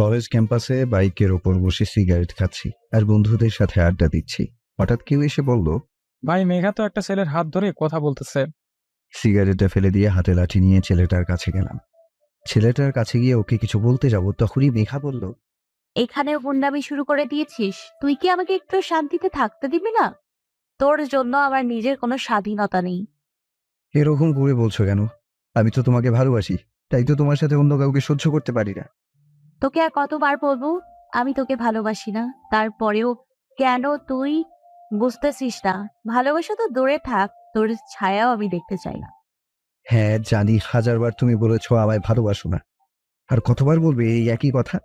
College ক্যাম্পাসে বাইকের ওপর বসে সিগারেট খাচ্ছি আর বন্ধুদের সাথে আড্ডা দিচ্ছি। হঠাৎ কেউ এসে বলল, ভাই মেঘা তো একটা ছেলের হাত ধরে কথা বলতেছে। সিগারেটটা ফেলে দিয়ে হাতে লাঠি নিয়ে ছেলেটার কাছে গেলাম। ছেলেটার কাছে গিয়ে ওকে কিছু বলতে যাব, তখনই মেঘা বলল, এখানেও গুন্ডামি শুরু করে দিয়েছিস? তুই কি আমাকে একটু শান্তিতে থাকতে দিবি না? তোর জন্য আমার নিজের কোনো স্বাধীনতা নেই। এরকম করে বলছো কেন? আমি তো তোমাকে ভালোবাসি, তাই তো তোমার সাথে অন্য কাউকে সহ্য করতে পারি না। তোকে আর কতবার বলবো আমি তোকে ভালোবাসি না? তারপরেও কেন তুই বুঝতেছিস না? ভালোবাসা তো দূরে থাক, তোর ছায়াও আমি দেখতে চাই না। হ্যাঁ জানি, হাজারবার তুমি বলেছো আমায় ভালোবাসো না, আর কতবার বলবে এই একই কথা?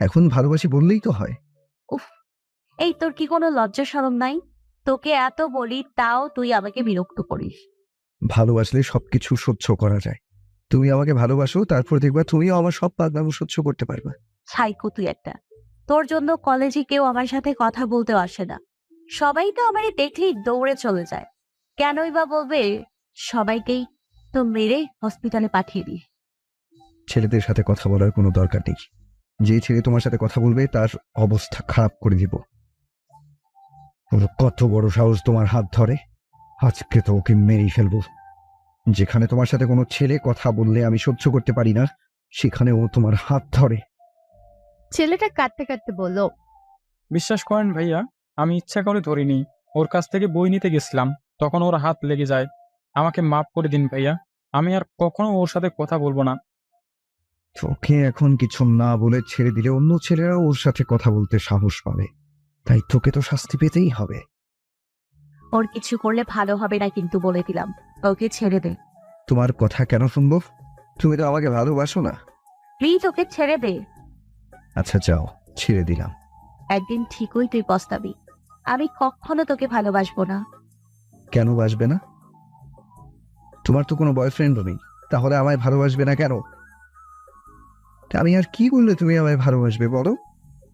এখন ভালোবাসি বললেই তো হয়। উফ, এই তোর কি কোনো লজ্জা শরম নাই? তোকে এত বলি তাও তুই আমাকে বিরক্ত করিস। ভালোবাসলে সবকিছু সহ্য করা যায়। তুমি আমাকে ভালোবাসো, তারপর দেখবা তুমিও আমার সব পাগলামো সহ্য করতে পারবা। ছাইকো তুই একটা। তোর জন্য কলেজে কেউ আমার সাথে কথা বলতেও আসে না। সবাই তো আমারে দেখলেই দৌড়ে চলে যায়। কেনই বা বলবে? সবাইকেই তো মেরে হসপিটালে পাঠিয়ে দিস। ছেলেদের সাথে কথা বলার কোনো দরকার নেই। যে ছেলে তোমার সাথে কথা বলবে তার অবস্থা খারাপ করে দিব। ওর কত বড় সাহস তোমার হাত ধরে! আজকে তো ওকে মেরেই ফেলবো। যেখানে তোমার সাথে কোনো ছেলে কথা বললে আমি সহ্য করতে পারি না, সেখানে ও তোমার হাত ধরে। ছেলেটা কাঁদতে কাঁদতে বলল, বিশ্বাস করেন ভাইয়া, আমি ইচ্ছা করে ধরিনি। ওর কাছ থেকে বই নিতে গেছিলাম, তখন ওর হাত লেগে যায়। আমাকে মাফ করে দিন ভাইয়া, আমি আর কখনো ওর সাথে কথা বলবো না। তোকে এখন কিছু না বলে ছেড়ে দিলে অন্য ছেলেরাও ওর সাথে কথা বলতে সাহস পাবে, তাই তোকে তো শাস্তি পেতেই হবে। ওর কিছু করলে ভালো হবে না কিন্তু, বলে দিলাম। ওকে ছেড়ে দে। তোমার কথা কেন শুনবো? তুমি তো আমাকে ভালোবাসো না। প্লিজ ওকে ছেড়ে দে। আচ্ছা যাও, ছেড়ে দিলাম। একদিন ঠিকই তুই পস্তাবি। আমি কখনো তোকে ভালোবাসবো না। কেন বাসবে না? তোমার তো কোনো বয়ফ্রেন্ডও নেই, তাহলে আমায় ভালোবাসবে না কেন? আমি আর কি করলে তুমি আমায় ভালোবাসবে বলো?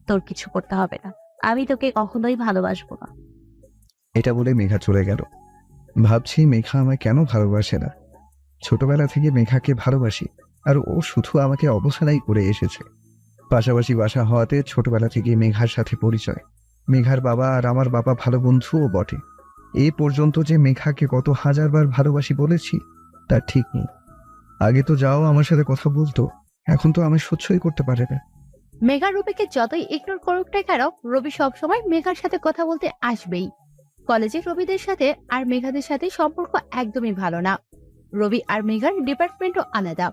তোর কিছু করতে হবে না, আমি তোকে কখনোই ভালোবাসবো না। এটা বলে মেঘা চলে গেল। ভাবছি মেঘা আমায় কেন ভালোবাসে না। ছোটবেলা থেকে মেঘাকে ভালোবাসি, আর ও শুধু আমাকে অবহেলাই করে এসেছে। পাশাপাশি বাসা হওয়াতে ছোটবেলা থেকে মেঘার সাথে পরিচয়। মেঘার বাবা আর আমার বাবা ভালো বন্ধুও বটে। এ পর্যন্ত যে মেঘাকে কত হাজারবার ভালোবাসি বলেছি তার ঠিক নেই। আগে তো যাও আমার সাথে কথা বলতো, এখন তো আমি সহ্যই করতে পারে না। মেঘা রবিকে যতই ইগনোর করুক না কেন, রবি সবসময় মেঘার সাথে কথা বলতে আসবেই। কলেজে রবিদের সাথে আর মেঘাদের সাথে সম্পর্ক একদমই ভালো না। রবি আর মেঘার ডিপার্টমেন্টও আলাদা।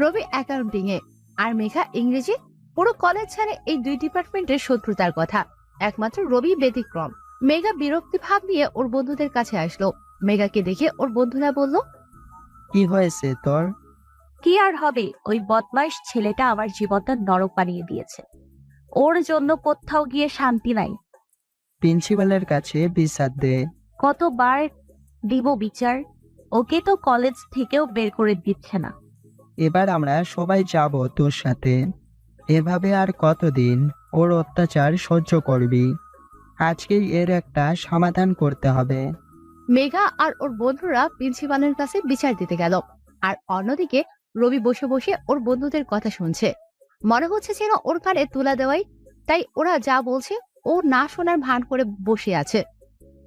রবি অ্যাকাউন্টিং এ আর মেঘা ইংরেজি। পুরো কলেজ ছাড়ে এই দুই ডিপার্টমেন্টের শত্রুতার কথা। একমাত্র রবি ব্যতিক্রম। মেঘা বিরক্তি ভাব নিয়ে ওর বন্ধুদের কাছে আসলো। মেঘাকে দেখে ওর বন্ধুরা বলল, কি হয়েছে তোর? কি আর হবে, ওই বদমাইশ ছেলেটা আমার জীবনটা নরক বানিয়ে দিয়েছে। ওর জন্য কোথাও গিয়ে শান্তি নাই। প্রিন্সিপালের কাছে বিচার দে। কতবার দিব বিচার? ওকে তো কলেজ থেকেও বের করে দিচ্ছে না। এবার আমরা সবাই যাব তোর সাথে। এভাবে আর কতদিন ওর অত্যাচার সহ্য করবি? আজকেই এর একটা সমাধান করতে হবে। মেঘা আর ওর বন্ধুরা প্রিন্সিপালের কাছে বিচার দিতে গেল। আর অন্যদিকে রবি বসে বসে ওর বন্ধুদের কথা শুনছে। মনে হচ্ছে যেন ওর কানে তুলা দেওয়াই, তাই ওরা যা বলছে ও না শোনার ভান করে বসে আছে।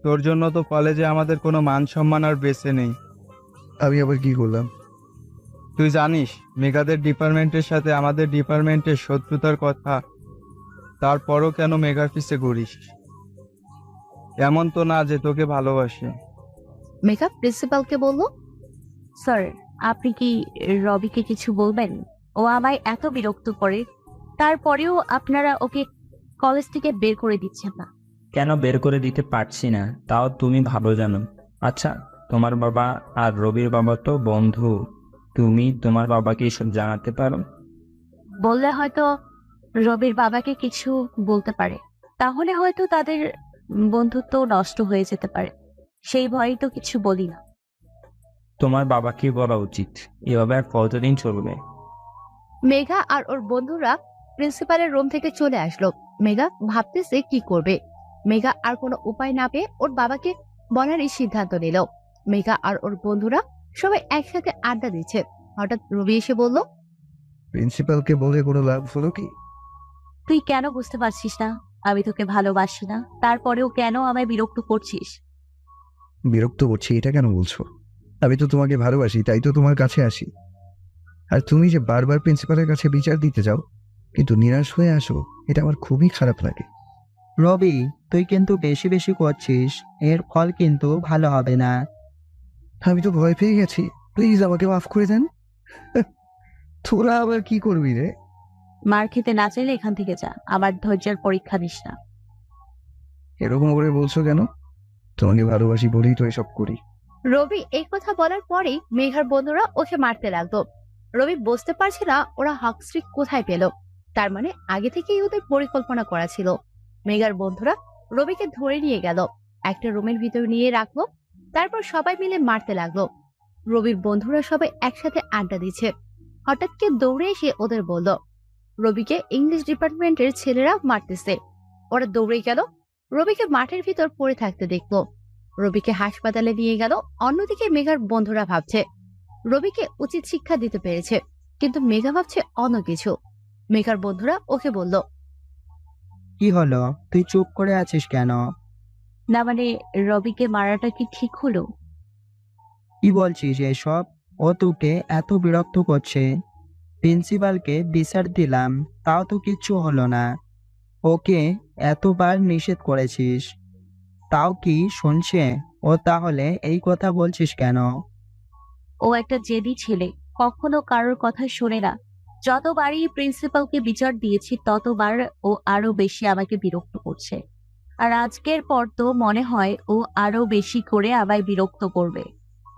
তোর জন্য তো কলেজে আমাদের কোনো মান সম্মান আর বেঁচে নেই। আমি আবার কি করলাম? তুই জানিস মেঘাদের ডিপার্টমেন্টের সাথে আমাদের ডিপার্টমেন্টের শত্রুতার কথা, তারপরও কেন মেঘার পিছে ঘুরিস? এমন তো না যে তোকে ভালোবাসে। মেঘা প্রিন্সিপালকে বলল, স্যার, আপনি কি রবিকে কিছু বলবেন? ও আমায় এত বিরক্ত করে, তারপরেও আপনারা ওকে কলেজ থেকে বের করে দিচ্ছেন না। কেন বের করে দিতে পারছি না তাও তুমি ভালো জানো। আচ্ছা, তোমার বাবা আর রবির বাবা তো বন্ধু, তুমি তোমার বাবাকে এসব জানাতে পারো। বললে হয়তো রবির বাবাকে কিছু বলতে পারে, তাহলে হয়তো তাদের বন্ধুত্ব নষ্ট হয়ে যেতে পারে। সেই ভয়েই তো কিছু বলি না। তোমার বাবাকে বলা উচিত। এভাবে আর কতদিন চলবে? মেঘা আর ওর বন্ধুরা প্রিন্সিপালের রুম থেকে চলে আসলো। মেঘা ভাবতেছে কি করবে। মেঘা আর কোনো উপায় না পেয়ে ওর বাবাকে বলারই সিদ্ধান্ত নিল। মেঘা আর ওর বন্ধুরা সবাই একসাথে আড্ডা দিচ্ছে। হঠাৎ রবি এসে বলল, প্রিন্সিপালকে বলে কোনো লাভ হলো কি? তুই কেন বুঝতে পারছিস না আমি তোকে ভালোবাসি না? তারপরেও কেন আমায় বিরক্ত করছিস? বিরক্ত করছি এটা কেন বলছো? আমি তো তোমাকে ভালোবাসি, তাই তো তোমার কাছে আসি। আর তুমি যে বারবার প্রিন্সিপালের কাছে বিচার দিতে যাও কিন্তু নিরাশ হয়ে আসো, এটা আমার খুবই খারাপ লাগে। রবি, তুই কিন্তু বেশি বেশি করছিস, এর ফল কিন্তু ভালো হবে না। আমি তো ভয় পেয়ে গেছি, প্লিজ আমাকে মাফ করে দেন। তোরা আবার কি করবি রে? মার খেতে না চাইলে এখান থেকে যা, আমার ধৈর্যের পরীক্ষা দিস না। এরকম করে বলছো কেন? তোমাকে ভালোবাসি বলেই তো এসব করি। রবি এই কথা বলার পরেই মেঘার বন্ধুরা ওকে মারতে লাগলো। রবি বুঝতে পারছে না ওরা হকস্টিক কোথায় পেল। তার মানে আগে থেকেই ওদের পরিকল্পনা করা ছিল। মেঘার বন্ধুরা রবিকে ধরে নিয়ে গেল, একটা রুমের ভিতর নিয়ে রাখলো। তারপর সবাই মিলে মারতে লাগলো। রবির বন্ধুরা সবাই একসাথে আড্ডা দিচ্ছে। হঠাৎ কেউ দৌড়ে এসে ওদের বলল রবিকে ইংলিশ ডিপার্টমেন্টের ছেলেরা মারতেছে। ওরা দৌড়ে গেল, রবিকে মাঠের ভিতর পড়ে থাকতে দেখলো। রবিকে হাসপাতালে নিয়ে গেল। অন্যদিকে মেঘার বন্ধুরা ভাবছে রবিকে উচিত শিক্ষা দিতে পেরেছে, কিন্তু মেঘা ভাবছে অন্য কিছু। মেঘার বন্ধুরা ওকে বলল কি হলো, তুই চুপ করে আছিস কেন? না মানে, রবিকে মারাটা কি ঠিক হলো? কি বলছিস এসব? ও তোকে এত বিরক্ত করছে, প্রিন্সিপালকে বিচার দিলাম, তাও তো কিচ্ছু হলো না। ওকে এতবার নিষেধ করেছিস, তাও কি শুনছে? ও তাহলে এই কথা বলছিস কেন? ও একটা জেদি ছেলে, কখনো কারোর কথা শোনে না। যতবারই প্রিন্সিপালকে বিচার দিয়েছি ততবার ও আরো বেশি আমাকে বিরক্ত করছে। আর আজকের পর তো মনে হয় ও আরো বেশি করে আমায় বিরক্ত করবে।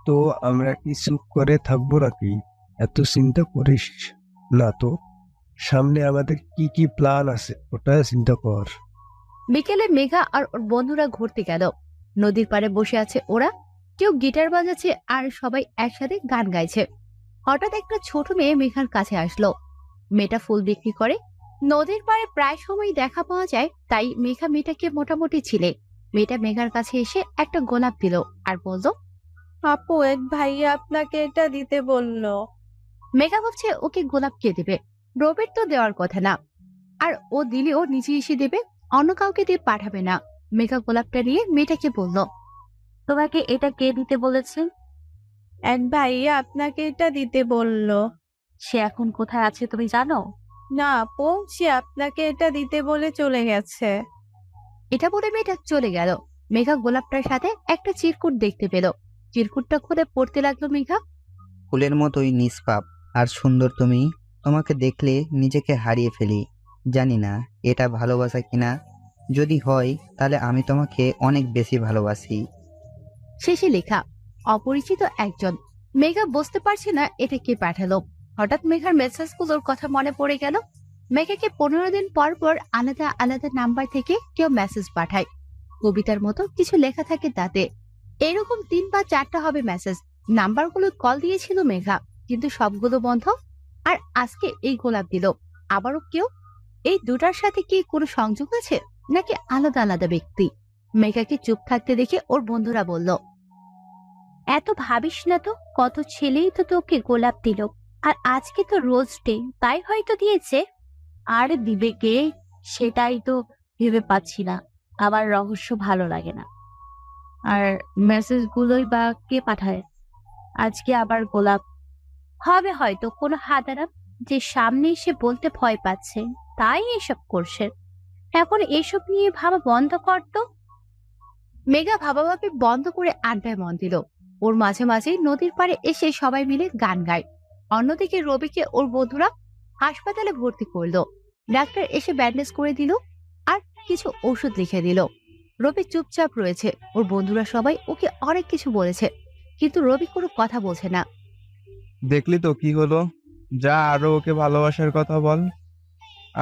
তো আমরা কি চুপ করে থাকবো নাকি? এত চিন্তা করিস না তো, সামনে আমাদের কি কি প্ল্যান আছে ওটা চিন্তা কর। বিকেলে মেঘা আর ওর বন্ধুরা ঘুরতে গেল। নদীর পাড়ে বসে আছে ওরা, কেউ গিটার বাজাচ্ছে আর সবাই একসাথে গান গাইছে। হঠাৎ একটা ছোট মেয়ে মেঘার কাছে আসলো। মেয়েটা ফুল বিক্রি করে। নদীর পাড়ে প্রায় সময় দেখা পাওয়া যায়, তাই মেঘা মেয়েটাকে মোটামুটি ছিলে। মেয়েটা মেঘার কাছে এসে একটা গোলাপ দিল আর বলল আপু, এক ভাইয়া আপনাকে এটা দিতে বললো। মেঘা ভাবছে ওকে গোলাপ কে দেবে, রবির তো দেওয়ার কথা না। আর ও দিলেও নিজে এসে দেবে, অন্য কাউকে দিয়ে পাঠাবে না। মেঘা গোলাপটা নিয়ে মেয়েটাকে বলল তোমাকে এটা কে দিতে বলেছে? এক ভাইয়া আপনাকে এটা দিতে বললো। সে এখন কোথায় আছে তুমি জানো? না আপু, সে আপনাকে এটা দিতে বলে চলে গেছে। এটা বলে মেয়েটা চলে গেল। মেঘা গোলাপটার সাথে একটা চিরকুট দেখতে পেল। চিরকুটটা খুলে পড়তে লাগলো মেঘা। ফুলের মতোই নিষ্পাপ আর সুন্দর তুমি, তোমাকে দেখলে নিজেকে হারিয়ে ফেলি। জানি না এটা ভালোবাসা কিনা, যদি হয় তাহলে আমি তোমাকে অনেক বেশি ভালোবাসি। শেষে লেখা অপরিচিত একজন। মেঘা বুঝতে পারছে না এটা কে পাঠালো। হঠাৎ মেঘার মেসেজগুলোর কথা মনে পড়ে গেল। মেঘাকে 15 দিন পর পর আলাদা আলাদা নাম্বার থেকে কেউ মেসেজ পাঠায়, কবিতার মতো কিছু লেখা থাকে তাতে। এরকম 3 বা 4টা হবে মেসেজ। নাম্বারগুলো কল দিয়েছিল মেঘা, কিন্তু সবগুলো বন্ধ। আর আজকে এই গোলাপ দিল আবারও কেউ। এই দুটার সাথে কি কোনো সংযোগ আছে, নাকি আলাদা আলাদা ব্যক্তি? মেঘাকে চুপ থাকতে দেখে ওর বন্ধুরা বলল এত ভাবিস না তো, কত ছেলেই তো তোকে গোলাপ দিল, আর আজকে তো রোজ ডে, তাই হয়তো দিয়েছে। আর দিবে কে সেটাই তো ভেবে পাচ্ছি না। আমার রহস্য ভালো লাগে না। আর মেসেজ গুলোই বা কে পাঠায়? আজকে আবার গোলাপ হবে হয়তো কোনো হাদারাম, যে সামনে এসে বলতে ভয় পাচ্ছে, তাই এসব করছে। এখন এসব নিয়ে ভাবা বন্ধ করতো। মেঘা ভাবাভাবি বন্ধ করে আড্ডায় মন দিল। ওর মাঝে মাঝে নদীর পাড়ে এসে সবাই মিলে গান গায়। অন্যদিকে রবিকে ওর বন্ধুরা হাসপাতালে ভর্তি করলো। ডাক্তার এসে ব্যান্ডেজ করে দিল আর কিছু ওষুধ লিখে দিল। রবি চুপচাপ রয়েছে। ওর বন্ধুরা সবাই ওকে অনেক কিছু বলেছে, কিন্তু রবি কোনো কথা বলছে না। দেখলি তো কি হলো? যা আরো ওকে ভালোবাসার কথা বল,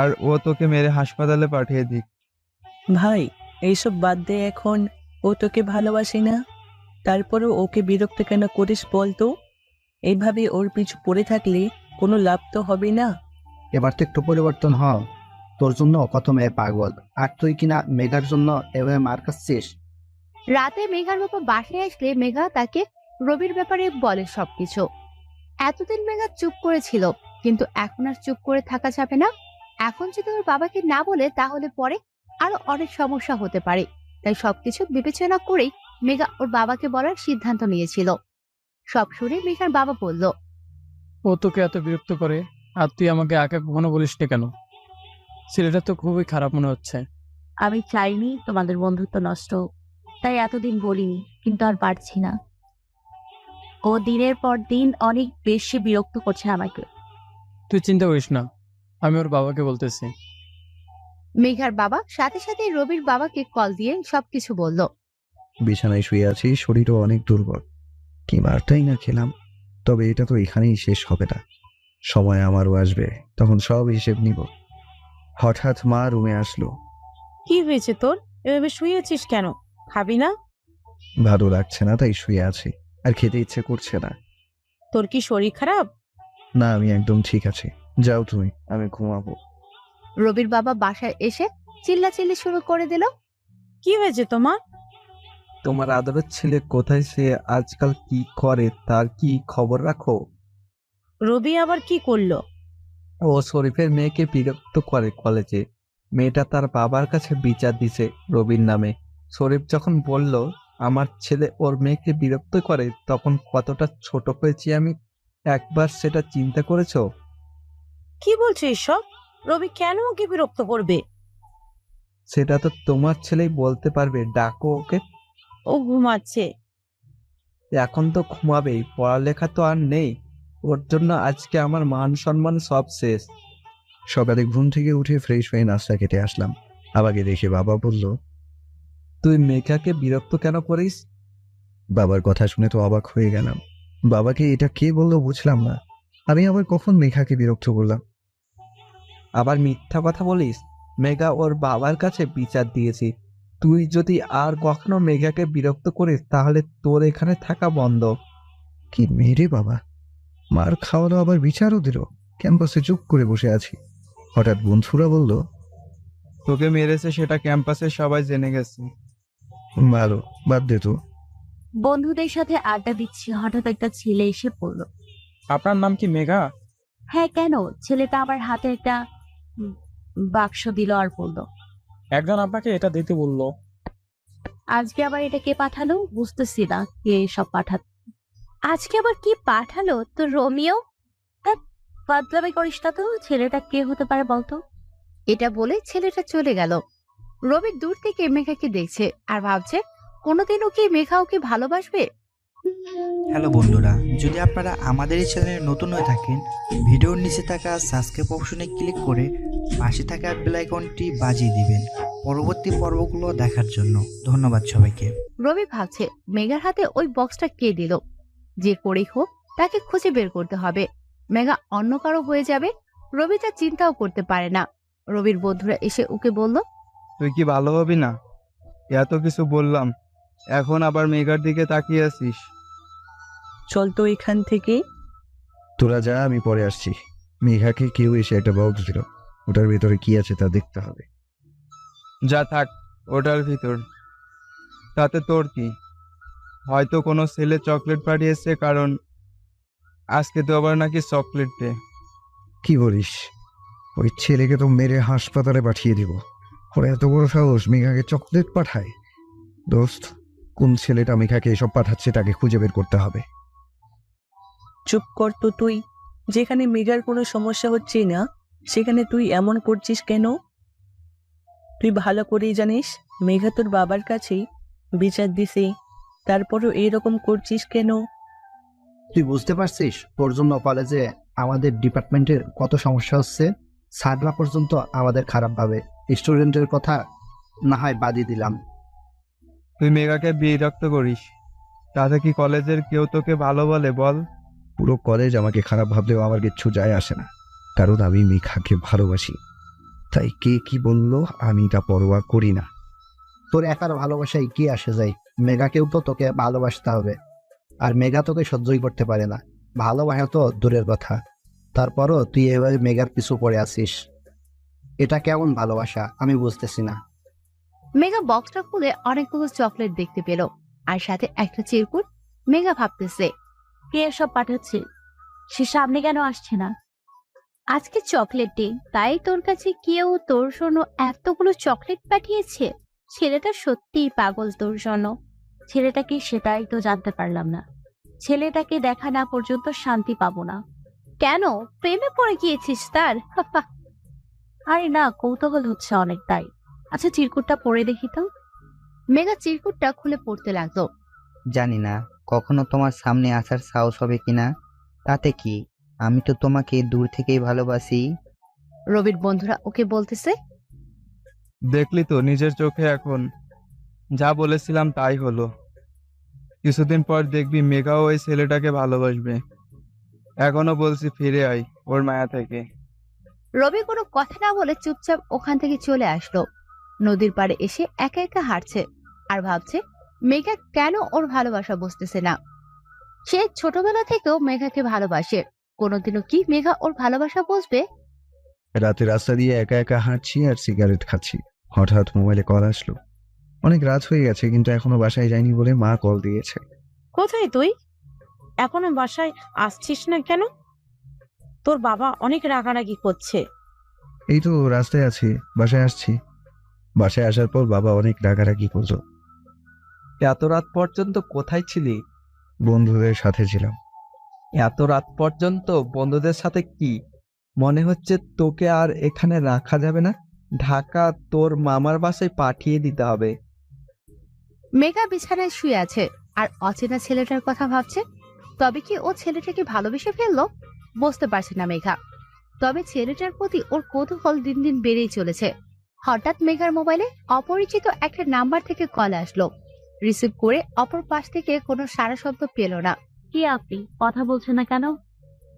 আর ও তোকে মেরে হাসপাতালে পাঠিয়ে দিক। ভাই, এইসব বাদ দে এখন। ও তোকে ভালোবাসে না, তারপরও ওকে বিরক্ত কেন করিস বলতো? এইভাবে ওর পিছু পড়ে থাকলে কোনো লাভ তো হবে না। এবার তো একটু পরিবর্তন হ। তোর জন্য কত মেয়ে পাগল, আর তুই কিনা মেঘার জন্য এভাবে মার খাচ্ছিস। রাতে মেঘার বাবা বাসায় আসলে মেঘা তাকে রবির ব্যাপারে বলে সবকিছু। এতদিন মেঘা চুপ করেছিল, কিন্তু এখন আর চুপ করে থাকা যাবে না। এখন যদি ওর বাবাকে না বলে তাহলে পরে আরো অনেক সমস্যা হতে পারে। তাই সবকিছু বিবেচনা করেই মেঘা ওর বাবাকে বলার সিদ্ধান্ত নিয়েছিল। সব শুনে মেঘার বাবা বলল, ও তোকে এত বিরক্ত করে আর তুই আমাকে আগে কখনো বলিস নি কেন? ছেলেটা তো খুবই খারাপ মনে হচ্ছে। আমি চাইনি তোমাদের বন্ধুত্ব নষ্ট হোক, তাই এতদিন বলিনি, কিন্তু আর পারছি না। ও দিনের পর দিন অনেক বেশি বিরক্ত করছে আমাকে। তুই চিন্তা করিস না, আমি ওর বাবাকে বলতেছি। মেঘার বাবা সাথে সাথে রবির বাবাকে কল দিয়ে সবকিছু বলল। বিছানায় শুয়ে আছি, শরীরও অনেক দুর্বল। কি মারটাই না খেলাম। তবে এটা তো এখানেই শেষ হবে না, সময় আমারও আসবে, তখন সব হিসেব নিব। হঠাৎ মা রুমে আসলো। কি হয়েছে তোর? এভাবে শুয়ে আছিস কেন? খাবি না? ভালো লাগছে না তাই শুয়ে আছি, আর খেতে ইচ্ছে করছে না। তোর কি শরীর খারাপ? না, আমি একদম ঠিক আছি। যাও তুমি, আমি ঘুমাবো। রবির বাবা বাসায় এসে চিল্লাচিল্লি শুরু করে দিল। কি হয়েছে তোমার? তোমার আদরের ছেলে কোথায়, সে আজকাল কি করে তার কি খবর রাখো? রবি আবার কি করলো? ও শরীফের মেয়েকে বিরক্ত করে কলেজে। মেয়েটা তার বাবার কাছে বিচার দিছে রবির নামে। শরীফ যখন বলল আমার ছেলে ওর মেয়েকে বিরক্ত করে, তখন কতটা ছোট হয়েছি আমি, একবার সেটা চিন্তা করেছো? কি বলছো এসব? রবি কেন ওকে বিরক্ত করবে? সেটা তো তোমার ছেলেই বলতে পারবে, ডাকো ওকে। ও ঘুমাচ্ছে। এখন তো ঘুমাবেই, পড়ালেখা তো আর নেই। ওর জন্য আজকে আমার মান সম্মান সব শেষ। সকালে ঘুম থেকে উঠে ফ্রেশ হয়ে নাস্তা খেতে আসলাম। আমাকে দেখে বাবা বলল, তুই মেঘাকে বিরক্ত কেন করিস? বাবার কথা শুনে তো অবাক হয়ে গেলাম। বাবাকে এটা কে বললো বুঝলাম না। আমি আবার কখন মেঘাকে বিরক্ত করলাম? আবার মিথ্যা কথা বলিস। মেঘা ওর বাবার কাছে বিচার দিয়েছি। তুই যদি আর কখনো মেঘাকে বিরক্ত করিস তাহলে তোর এখানে থাকা বন্ধ। কি মেরে বাবা! মার খাওয়ালো আবার বিচারও দিল। ক্যাম্পাসে চুপ করে বসে আছি। হঠাৎ বন্ধুরা বলল, তোকে মেরেছে সেটা ক্যাম্পাসে সবাই জেনে গেছে। ভালো, বাদ দে তো। বন্ধুদের সাথে আড্ডা দিচ্ছি, হঠাৎ একটা ছেলে এসে পড়লো। আপনার নাম কি মেঘা? হ্যাঁ, কেন? ছেলেটা আমার হাতে একটা বাক্স দিল আর বলল, একজন আপনাকে এটা দিতে বললো। আজকে আবার এটা কে পাঠালো বুঝতেছি না, কে সব পাঠাত। আজকে আবার কি পাঠালো? তো রোমিও? পাতলামি করিস না তো, ছেলেটা কে হতে পারে বলতো? এটা বলে ছেলেটা চলে গেল। রবি দূর থেকে মেঘাকে দেখছে আর ভাবছে কোনোদিনও কি মেঘা ওকে ভালোবাসবে। হ্যালো বন্ধুরা, যদি আপনারা আমাদের এই চ্যানেলে নতুন হয়ে থাকেন, ভিডিওর নিচে থাকা সাবস্ক্রাইব অপশনে ক্লিক করে পাশে থাকা বেল আইকনটি বাজিয়ে দিবেন পরবর্তী পর্বগুলো দেখার জন্য। ধন্যবাদ সবাইকে। রবি ভাবছে মেঘার হাতে ওই বক্সটা কে দিল। যে করেই হোক তাকে খুঁজে বের করতে হবে। মেঘা অন্য কারো হয়ে যাবে, রবি তা চিন্তাও করতে পারে না। রবির বন্ধুরা এসে ওকে বলল, তুই কি ভালো হবি না? এত কিছু বললাম, এখন আবার মেঘার দিকে তাকিয়ে আছিস। চল তো এখান থেকে। তোরা যা, আমি পরে আসছি। মেঘাকে কেউ এসে একটা বক্স দিল, ওটার ভেতরে কি আছে তা দেখতে হবে। যা থাক ওটার ভিতর, তাতে তোর কি? হয়তো কোনো ছেলে চকলেট পাঠিয়েছে, কারণ আজকে তো আবার নাকি চকলেট ডে। কি বলিস? ওই ছেলেকে তো মেরে হাসপাতালে পাঠিয়ে দিব। ওরা এত বড় সাহস মেঘাকে চকলেট পাঠায়? দোস্ত, কোন ছেলেটা মেঘাকে এসব পাঠাচ্ছে তাকে খুঁজে বের করতে হবে। চুপ কর তো তুই। যেখানে মেঘার কোনো সমস্যা হচ্ছে না সেখানে তুই এমন করছিস কেন? তুই ভালো করেই জানিস মেঘা তোর বাবার কাছেই বিচার দিছে, তারপরও এরকম করছিস কেন? তুই বুঝতে পারছিস তোর জন্য কলেজে আমাদের ডিপার্টমেন্টের কত সমস্যা হচ্ছে? স্যাররা পর্যন্ত আমাদের খারাপ ভাবে। স্টুডেন্টের কথা না হয় বাদই দিলাম। তুই মেঘাকে বিরক্ত করিস, তাতে কি কলেজের কেউ তোকে ভালো বলে বল? পুরো কলেজ আমাকে খারাপ ভাবলেও আমার কিচ্ছু যায় আসে না, কারণ আমি মেঘাকে ভালোবাসি। তাই কে কি বললো আমি তা পরোয়া করি না। তোর একার ভালোবাসায় কি আসে যায়? মেঘাকেও তো তোকে ভালোবাসতে হবে, আর মেঘা তোকে সহ্যই করতে পারে না। ভালোবাসা তো দূরের কথা, তারপরও তুই এভাবে মেঘার পিছু পড়ে আছিস। এটা কেমন ভালোবাসা আমি বুঝতেছি না। মেঘা বক্সটা খুলে অনেকগুলো চকলেট দেখতে পেল আর সাথে একটা চিরকুট। মেঘা ভাবতেছে, কে এসব পাঠাচ্ছে? সে সামনে কেন আসছে না? আজকে চকলেট ডে, তাই তোর কাছে কেউ তোর জন্য এতগুলো চকলেট পাঠিয়েছে। ছেলেটা সত্যিই পাগল তোর জন্য। ছেলেটাকে সেটাই তো জানতে পারলাম না। ছেলেটাকে দেখা না পর্যন্ত শান্তি পাবো না। কেন, প্রেমে পড়ে গিয়েছিস তার? আরে না, কৌতূহল হচ্ছে অনেক তাই। আচ্ছা চিরকুটটা পরে দেখি তো। মেঘা চিরকুটটা খুলে পড়তে লাগলো। জানি না কখনো তোমার সামনে আসার সাহস হবে কিনা। তাতে কি, আমি তো তোমাকে দূর থেকেই ভালোবাসি। রবির বন্ধুরা ওকে বলতেছে, দেখলি তো নিজের চোখে, এখন যা বলেছিলাম তাই হলো। কিছুদিন পর দেখবি মেঘাও ওই ছেলেটাকে ভালোবাসবে। এখনো বলছি ফিরে আয় ওর মায়া থেকে। রবি কোনো কথা না বলে চুপচাপ ওখান থেকে চলে আসলো। নদীর পাড়ে এসে একা একা হাঁটছে আর ভাবছে মেঘা কেন ওর ভালোবাসা বুঝতেছে না। সে ছোটবেলা থেকেও মেঘাকে ভালোবাসে, কোনোদিনও কি মেঘা ওর ভালোবাসা বুঝবে? রাতে রাস্তা দিয়ে একা একা হাঁটছি আর সিগারেট খাচ্ছি, হঠাৎ মোবাইলে কল আসলো। অনেক রাত হয়ে গেছে কিন্তু এখনো বাসায় যায়নি বলে মা কল দিয়েছে। কোথায় তুই? এখনো বাসায় আসছিস না কেন? তোর বাবা অনেক রাগারাগি করছে। এই তো রাস্তায় আছি, বাসায় আসছি। বাসায় আসার পর বাবা অনেক রাগারাগি করলো। এত রাত পর্যন্ত কোথায় ছিলি? বন্ধুদের সাথে ছিলাম। এত রাত পর্যন্ত বন্ধুদের সাথে কি? মনে হচ্ছে তোকে আর এখানে রাখা যাবে না, ঢাকা তোর মামার বাসায় পাঠিয়ে দিতে হবে। মেঘা বিছানায় শুয়ে আছে আর অচেনা ছেলেটার কথা ভাবছে। তবে কি ও ছেলেটাকে ভালোবেসে ফেললো? বুঝতে পারছে না মেঘা। তবে ছেলেটার প্রতি ওর কৌতূহল দিন দিন বেড়েই চলেছে। হঠাৎ মেঘার মোবাইলে অপরিচিত একটা নাম্বার থেকে কল আসলো। রিসিভ করে অপর পাশ থেকে কোনো সাড়া শব্দ পেল না। কি আপনি কথা বলছেন না কেন?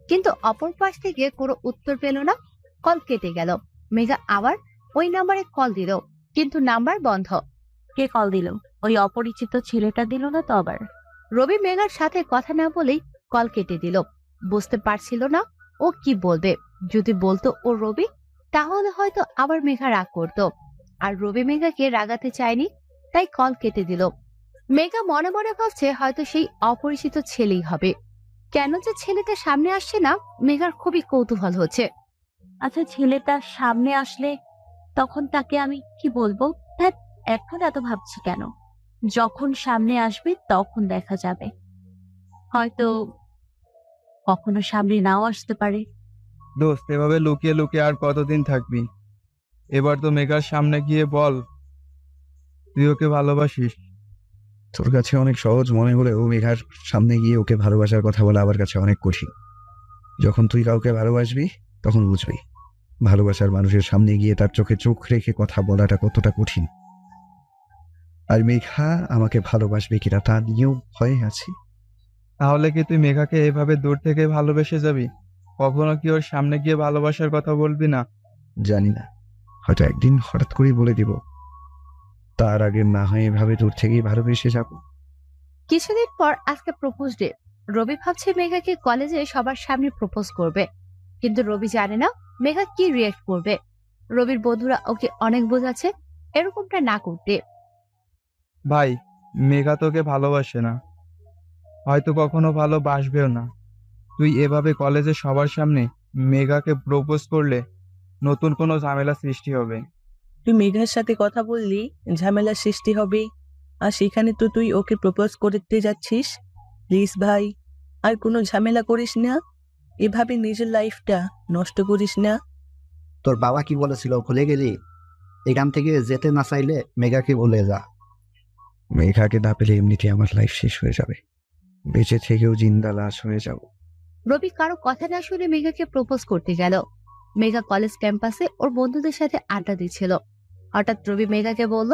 কিন্তু অপর পাশ থেকে কোনো উত্তর পেল না। কল কেটে গেল। মেঘা আবার ওই নাম্বারে কল দিল, কিন্তু নাম্বার বন্ধ। কে কল দিল? ওই অপরিচিত ছেলেটা দিল না তো আবার? রবি মেঘার সাথে কথা না বলেই কল কেটে দিল। বুঝতে পারছিল না ও কি বলবে। যদি বলতো ও রবি, তাহলে হয়তো আবার মেঘা রাগ করতো। আর রবি মেঘাকে রাগাতে চায়নি, তাই কল কেটে দিল। মেঘা মনে মনে ভাবছে হয়তো সেই অপরিচিত ছেলেই হবে। কেন যে ছেলেটা সামনে আসছে না, মেঘার খুবই কৌতূহল হচ্ছে। আচ্ছা ছেলেটা সামনে আসলে তখন তাকে আমি কি বলবো? ধ্যাৎ, এখন এত ভাবছি কেন? যখন সামনে আসবে তখন দেখা যাবে। হয়তো কখনো সামনে নাও আসতে পারে। দোস্ত, এভাবে লুকিয়ে লুকিয়ে আর কতদিন থাকবি? এবার তো মেঘার সামনে গিয়ে বল তুই ওকে ভালোবাসিস। তোর কাছে অনেক সহজ মনে হলেও মেঘার সামনে গিয়ে ওকে ভালোবাসার কথা বলা আমার কাছে অনেক কঠিন। যখন তুই কাউকে ভালোবাসবি তখন বুঝবি ভালোবাসার মানুষের সামনে গিয়ে তার চোখে চোখ রেখে কথা বলাটা কতটা কঠিন। আর মেঘা আমাকে ভালোবাসবে কিনা তা নিয়েও ভয়ে আছি। তাহলে কি তুই মেঘাকে এভাবে দূর থেকে ভালোবেসে যাবি? কখনো কি ওর সামনে গিয়ে ভালোবাসার কথা বলবি না? জানি না, হয়তো একদিন হঠাৎ করেই বলে দিব। তার আগে না হয় এভাবে দূর থেকেই ভালোবেসে যাব। কিছুদিন পর আজকে প্রপোজ ডে। রবি ভাবছে মেঘাকে কলেজে সবার সামনে প্রপোজ করবে, কিন্তু রবি জানে না মেঘা কি রিয়েক্ট করবে। রবির বন্ধুরা ওকে অনেক বোঝাচ্ছে এরকমটা না করতে। ভাই, মেঘা তোকে ভালোবাসে না, হয়তো কখনো ভালোবাসবেও না। তুই এভাবে কলেজে সবার সামনে মেঘাকে প্রপোজ করলে নতুন কোনো ঝামেলা সৃষ্টি হবে। তুই মেঘার সাথে কথা বললি ঝামেলা সৃষ্টি হবে, আর সেখানে তো তুই ওকে প্রপোজ করতে যাচ্ছিস। প্লিজ ভাই, আর কোনো ঝামেলা করিস না, এভাবে নিজের লাইফটা নষ্ট করিস না। তোর বাবা কি বলেছিল ভুলে গেলি? এখান থেকে যেতে না চাইলে মেঘাকে ভুলে যা। মেঘাকে না পেলে এমনিতে আমার লাইফ শেষ হয়ে যাবে, বেঁচে থেকেও জিন্দা লাশ হয়ে যাব। রবি কারো কথা না শুনে মেঘাকে প্রপোজ করতে গেল। মেঘা কলেজ ক্যাম্পাসে ওর বন্ধুদের সাথে আড্ডা দিচ্ছিল। হঠাৎ রবি মেঘাকে বলল,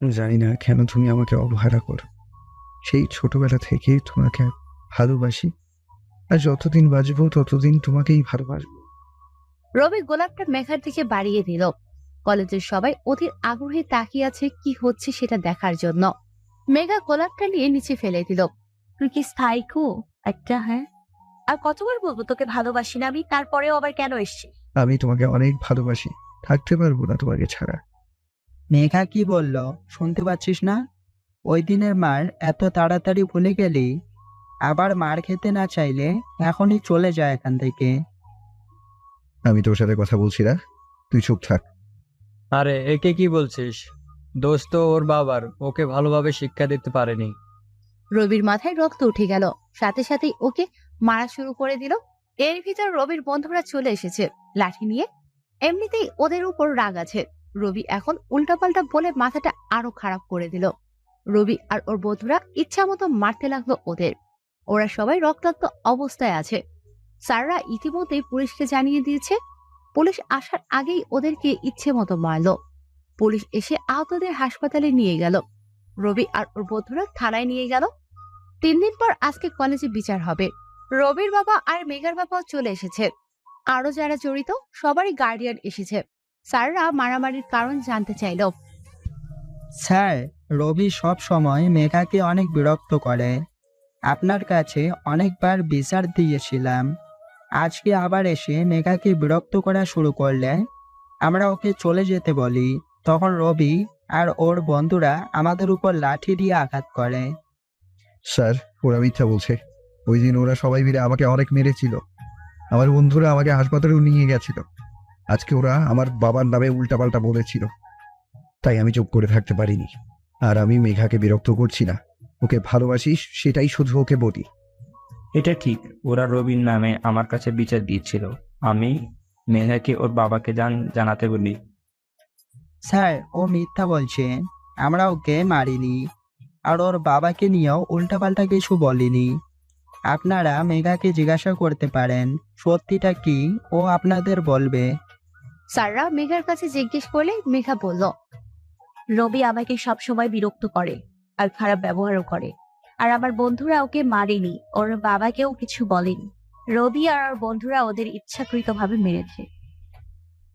জানি না কেন তুমি আমাকে অবহেলা করো। সেই ছোটবেলা থেকেই তোমাকে ভালোবাসি, আর যতদিন বাঁচবো ততদিন তোমাকেই ভালোবাসবো। রবি গোলাপটা মেঘার দিকে বাড়িয়ে দিল। কলেজের সবাই অধীর আগ্রহে তাকিয়ে আছে কি হচ্ছে সেটা দেখার জন্য। মেঘা গোলাপটা নিয়ে নিচে ফেলে দিল। তুই কি স্থায়িকো একটা? হ্যাঁ, আর কতবার বলবো তোকে ভালোবাসি না আমি? তারপরেও আবার কেন এসছি? আমি তোমাকে অনেক ভালোবাসি, থাকতে পারবো না তোমাকে ছাড়া। মেঘা কি বলল শুনতে পাচ্ছিস না? ওই দিনের মার এত তাড়াতাড়ি ভুলে গেলি? আবার মার খেতে না চাইলে এখনই চলে যায় এখান থেকে। আমি তোর সাথে কথা বলছি না, তুই চুপ থাক। আরে একে কি বলছিস? দোস্ত ওর বাবার, ওকে ভালোভাবে শিক্ষা দিতে পারেনি। রবির মাথায় রক্ত উঠে গেল, সাথে সাথেই ওকে মারা শুরু করে দিল। এর ভিতর রবির বন্ধুরা চলে এসেছে লাঠি নিয়ে। এমনিতেই ওদের উপর রাগ আছে। রবি এখন উল্টাপাল্টা বলে মাথাটা আরো খারাপ করে দিল। রবি আর ওর বন্ধুরা ইচ্ছা মতো মারতে লাগলো ওদের। ওরা সবাই রক্তাক্ত অবস্থায় আছে। স্যাররা ইতিমধ্যেই পুলিশকে জানিয়ে দিয়েছে। পুলিশ আসার আগেই ওদেরকে ইচ্ছে মতো মারলো। পুলিশ এসে আহতদের হাসপাতালে নিয়ে গেল। রবি আর ওর বন্ধুরা থানায় নিয়ে গেল। 3 দিন পর আজকে কলেজে বিচার হবে। রবির বাবা আর মেঘার বাবাও চলে এসেছে। আরো যারা জড়িত সবারই গার্ডিয়ান এসেছে। স্যাররা মারামারির কারণ জানতে চাইল। স্যার, রবি সব সময় মেঘাকে অনেক বিরক্ত করে। আপনার কাছে অনেকবার বিচার দিয়েছিলাম, আজকে আবার এসে মেঘাকে বিরক্ত করা শুরু করলে আমরা ওকে চলে যেতে বলি, তখন রবি আর ওর বন্ধুরা আমাদের উপর লাঠি দিয়ে আঘাত করে। স্যার, ওরা মিথ্যা বলছে। ওই দিন ওরা সবাই মিলে আমাকে অনেক মেরেছিল। আমার বন্ধুরা আমাকে হাসপাতালেও নিয়ে গেছিল। আজকে ওরা আমার বাবার নামে উল্টাপাল্টা বলেছিল, তাই আমি চুপ করে থাকতে পারিনি। আর আমি মেঘাকে বিরক্ত করছি না, ওকে ভালোবাসিস সেটাই শুধু ওকে বলি। এটা ঠিক, ওরা রবির নামে আমার কাছে বিচার দিয়েছিল। আমি মেঘাকে ওর বাবাকে জানাতে বলি। স্যার, ও মিথ্যা বলছে, আমরা ওকে মারিনি, আর ওর বাবাকে নিয়েও উল্টাপাল্টা কিছু বলিনি। আপনারা মেঘাকে জিজ্ঞাসা করতে পারেন, সত্যিটা কি ও আপনাদের বলবে। স্যাররা মেঘার কাছে জিজ্ঞেস করলে মেঘা বলল, রবি আমাকে সবসময় বিরক্ত করে আর খারাপ ব্যবহারও করে। আর আমার বন্ধুরা ওকে মারেনি, ওর বাবাকেও কিছু বলেনি। রবি আর ওর বন্ধুরা ওদের ইচ্ছাকৃতভাবে মেরেছে।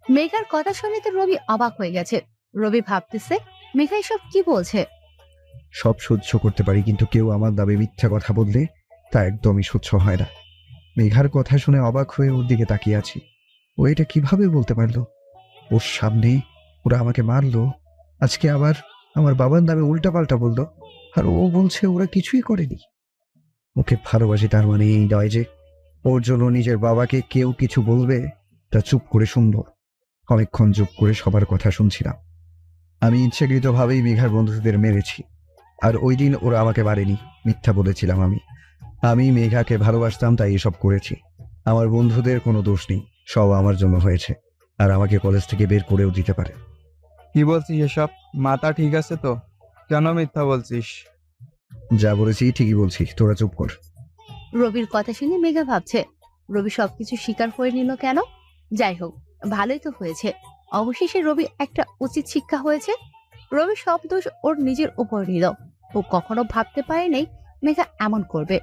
মেঘার কথা শুনে তো রবি অবাক হয়ে গেছে। রবি ভাবতেছে মেঘা এসব কি বলছে। সব সহ্য করতে পারি, কিন্তু কেউ আমার নামে মিথ্যা কথা বললে তা একদমই সহ্য হয় না। মেঘার কথা শুনে অবাক হয়ে ওর দিকে তাকিয়ে আছি। ও এটা কিভাবে বলতে পারলো? ওর সামনে ওরা আমাকে মারলো, আজকে আবার আমার বাবার নামে উল্টাপাল্টা বললো, আর ও বলছে ওরা কিছুই করেনি। ওকে ভালোবাসি তার মানে এই নয় যে ওর জন্য নিজের বাবাকে কেউ কিছু বলবে তা চুপ করে শুনবো। অনেকক্ষণ চুপ করে সবার কথা শুনছিলাম। আমি ইচ্ছাকৃতভাবেই মেঘার বন্ধুদের মেরেছি, আর ওই দিন ওরা আমাকে মারেনি, মিথ্যা বলেছিলাম। আমি মেঘাকে ভালোবাসতাম তাই এসব করেছি। আমার বন্ধুদের কোনো দোষ নেই, সব আমার জন্য হয়েছে, আর আমাকে কলেজ থেকে বের করেও দিতে পারে। কি বলছিস এসব? মাথা ঠিক আছে তো? কেন মিথ্যা বলছিস? যা বলেছি ঠিকই বলছি, তোরা চুপ কর। রবির কথা শুনে মেঘা ভাবছে রবি সবকিছু স্বীকার করে নিল কেন। যাই হোক, ভালোই তো হয়েছে। অবশেষে রবি একটা উচিত শিক্ষা হয়েছে। রবি সব দোষ ওর নিজের উপর নিল। ও কখনো ভাবতে পারে নাই মেঘা এমন করবে।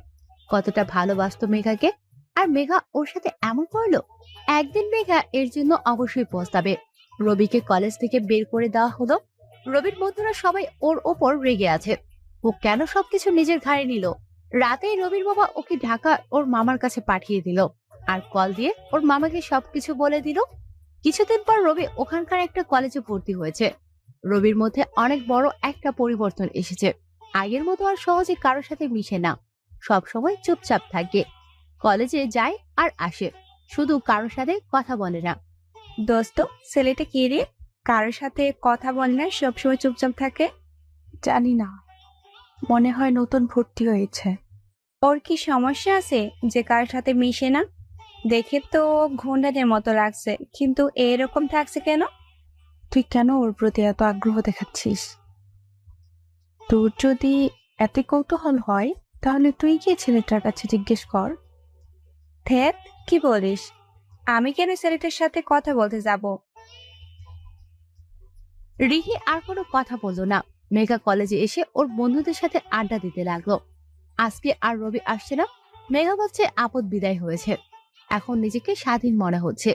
কতটা ভালোবাসতো মেঘাকে, আর মেঘা ওর সাথে এমন করলো। একদিন মেঘা এর জন্য অবশ্যই পস্তাবে। রবিকে কলেজ থেকে বের করে দেওয়া হলো। রবির বন্ধুরা সবাই ওর ওপর রেগে আছে। ও কেন সবকিছু নিজের ঘাড়ে নিল। রাতে রবির বাবা ওকে ঢাকা ওর মামার কাছে পাঠিয়ে দিল, আর কল দিয়ে ওর মামাকে সবকিছু বলে দিল। কিছুদিন পর রবি ওখানকার একটা কলেজে ভর্তি হয়েছে। রবির মধ্যে অনেক বড় একটা পরিবর্তন এসেছে। আগের মতো আর সহজে কারোর সাথে মিশে না, সব সময় চুপচাপ থাকে। কলেজে যায় আর আসে, শুধু কারোর সাথে কথা বলে না। দোস্ত, ছেলেটা কে রে? কারোর সাথে কথা বলে না, সবসময় চুপচাপ থাকে। জানি না, মনে হয় নতুন ভর্তি হয়েছে। ওর কি সমস্যা আছে যে কারোর সাথে মিশে না? দেখে তো গুন্ডাদের মতো লাগছে, কিন্তু এরকম থাকছে কেন? তুই কেন ওর প্রতি এত আগ্রহ দেখাচ্ছিস? তোর যদি এত কৌতূহল হয় তাহলে তুই গিয়ে ছেলেটার কাছে জিজ্ঞেস কর। ধ্যাত, কি বলিস? আমি কেন ছেলেটার সাথে কথা বলতে যাব? রিহি আর কোনো কথা বললো না। মেঘা কলেজে এসে ওর বন্ধুদের সাথে আড্ডা দিতে লাগলো। আজকে আর রবি আসছে না। মেঘা ভাবছে আপদ বিদায় হয়েছে, এখন নিজেকে স্বাধীন মনে হচ্ছে।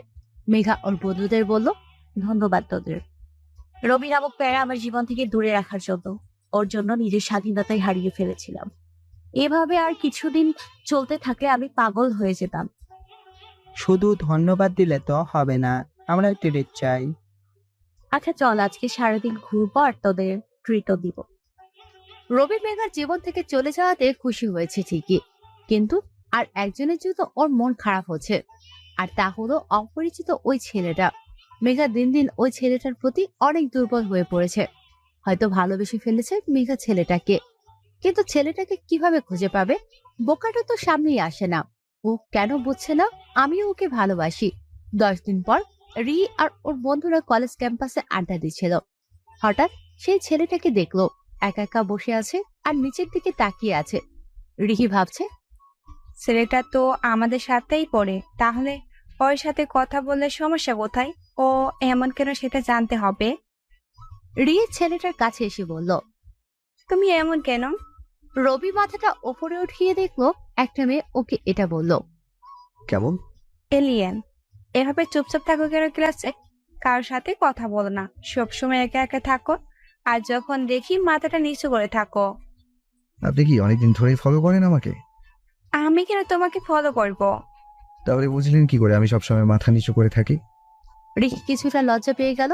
মেঘা ওর বন্ধুদের বলল, ধন্যবাদ তোদের, রবি নামক প্যারা আমার জীবন থেকে দূরে রাখার জন্য। ওর জন্য নিজের স্বাধীনতাই হারিয়ে ফেলেছিলাম। এভাবে আর কিছুদিন চলতে থাকলে আমি পাগল হয়ে যেতাম। শুধু ধন্যবাদ দিলে তো হবে না, আমরা ট্রিট চাই। আচ্ছা চল, আজকে সারাদিন ঘুরবো আর তোদের ট্রিটও দিব। রবি মেঘার জীবন থেকে চলে যাওয়াতে খুশি হয়েছে ঠিকই, কিন্তু আর একজনের জন্য ওর মন খারাপ হচ্ছে। আর তা হলো অপরিচিত ওই ছেলেটা। মেঘা দিন দিন ওই ছেলেটার প্রতি অনেক দুর্বল হয়ে পড়েছে। হয়তো ভালোবেসে ফেলেছে মেঘা ছেলেটাকে, কিন্তু ছেলেটাকে কিভাবে খুঁজে পাবে? বোকাটা তো সামনেই আসে না। ও কেন বুঝছে না আমিও ওকে ভালোবাসি? 10 দিন পর রি আর ওর বন্ধুরা কলেজ ক্যাম্পাসে আড্ডা দিচ্ছিল। হঠাৎ সেই ছেলেটাকে দেখলো একা একা বসে আছে আর নিচের দিকে তাকিয়ে আছে। রিহি ভাবছে, ছেলেটা তো আমাদের সাথেই পড়ে, তাহলে ওর সাথে কথা বললে সমস্যা কোথায়? ও এমন কেন সেটা জানতে হবে। রি ছেলেটার কাছে এসে বলল, তুমি এমন কেন? রবি মাথাটা ওপরে উঠিয়ে দেখলো একটা মেয়ে ওকে এটা বলল। কেমন? এলিয়েন। এভাবে চুপচাপ থাকো কেন ক্লাসে? কারোর সাথে কথা বলো না, সবসময় একা একা থাকো, আর যখন দেখি মাথাটা নিচু করে থাকো। আপনি কি অনেকদিন ধরেই ফলো করেন আমাকে? আমি কেন তোমাকে ফলো করব? তাহলে বুঝলেন কি করে আমি সবসময় মাথা নিচু করে থাকি? রিহি কিছুটা লজ্জা পেয়ে গেল।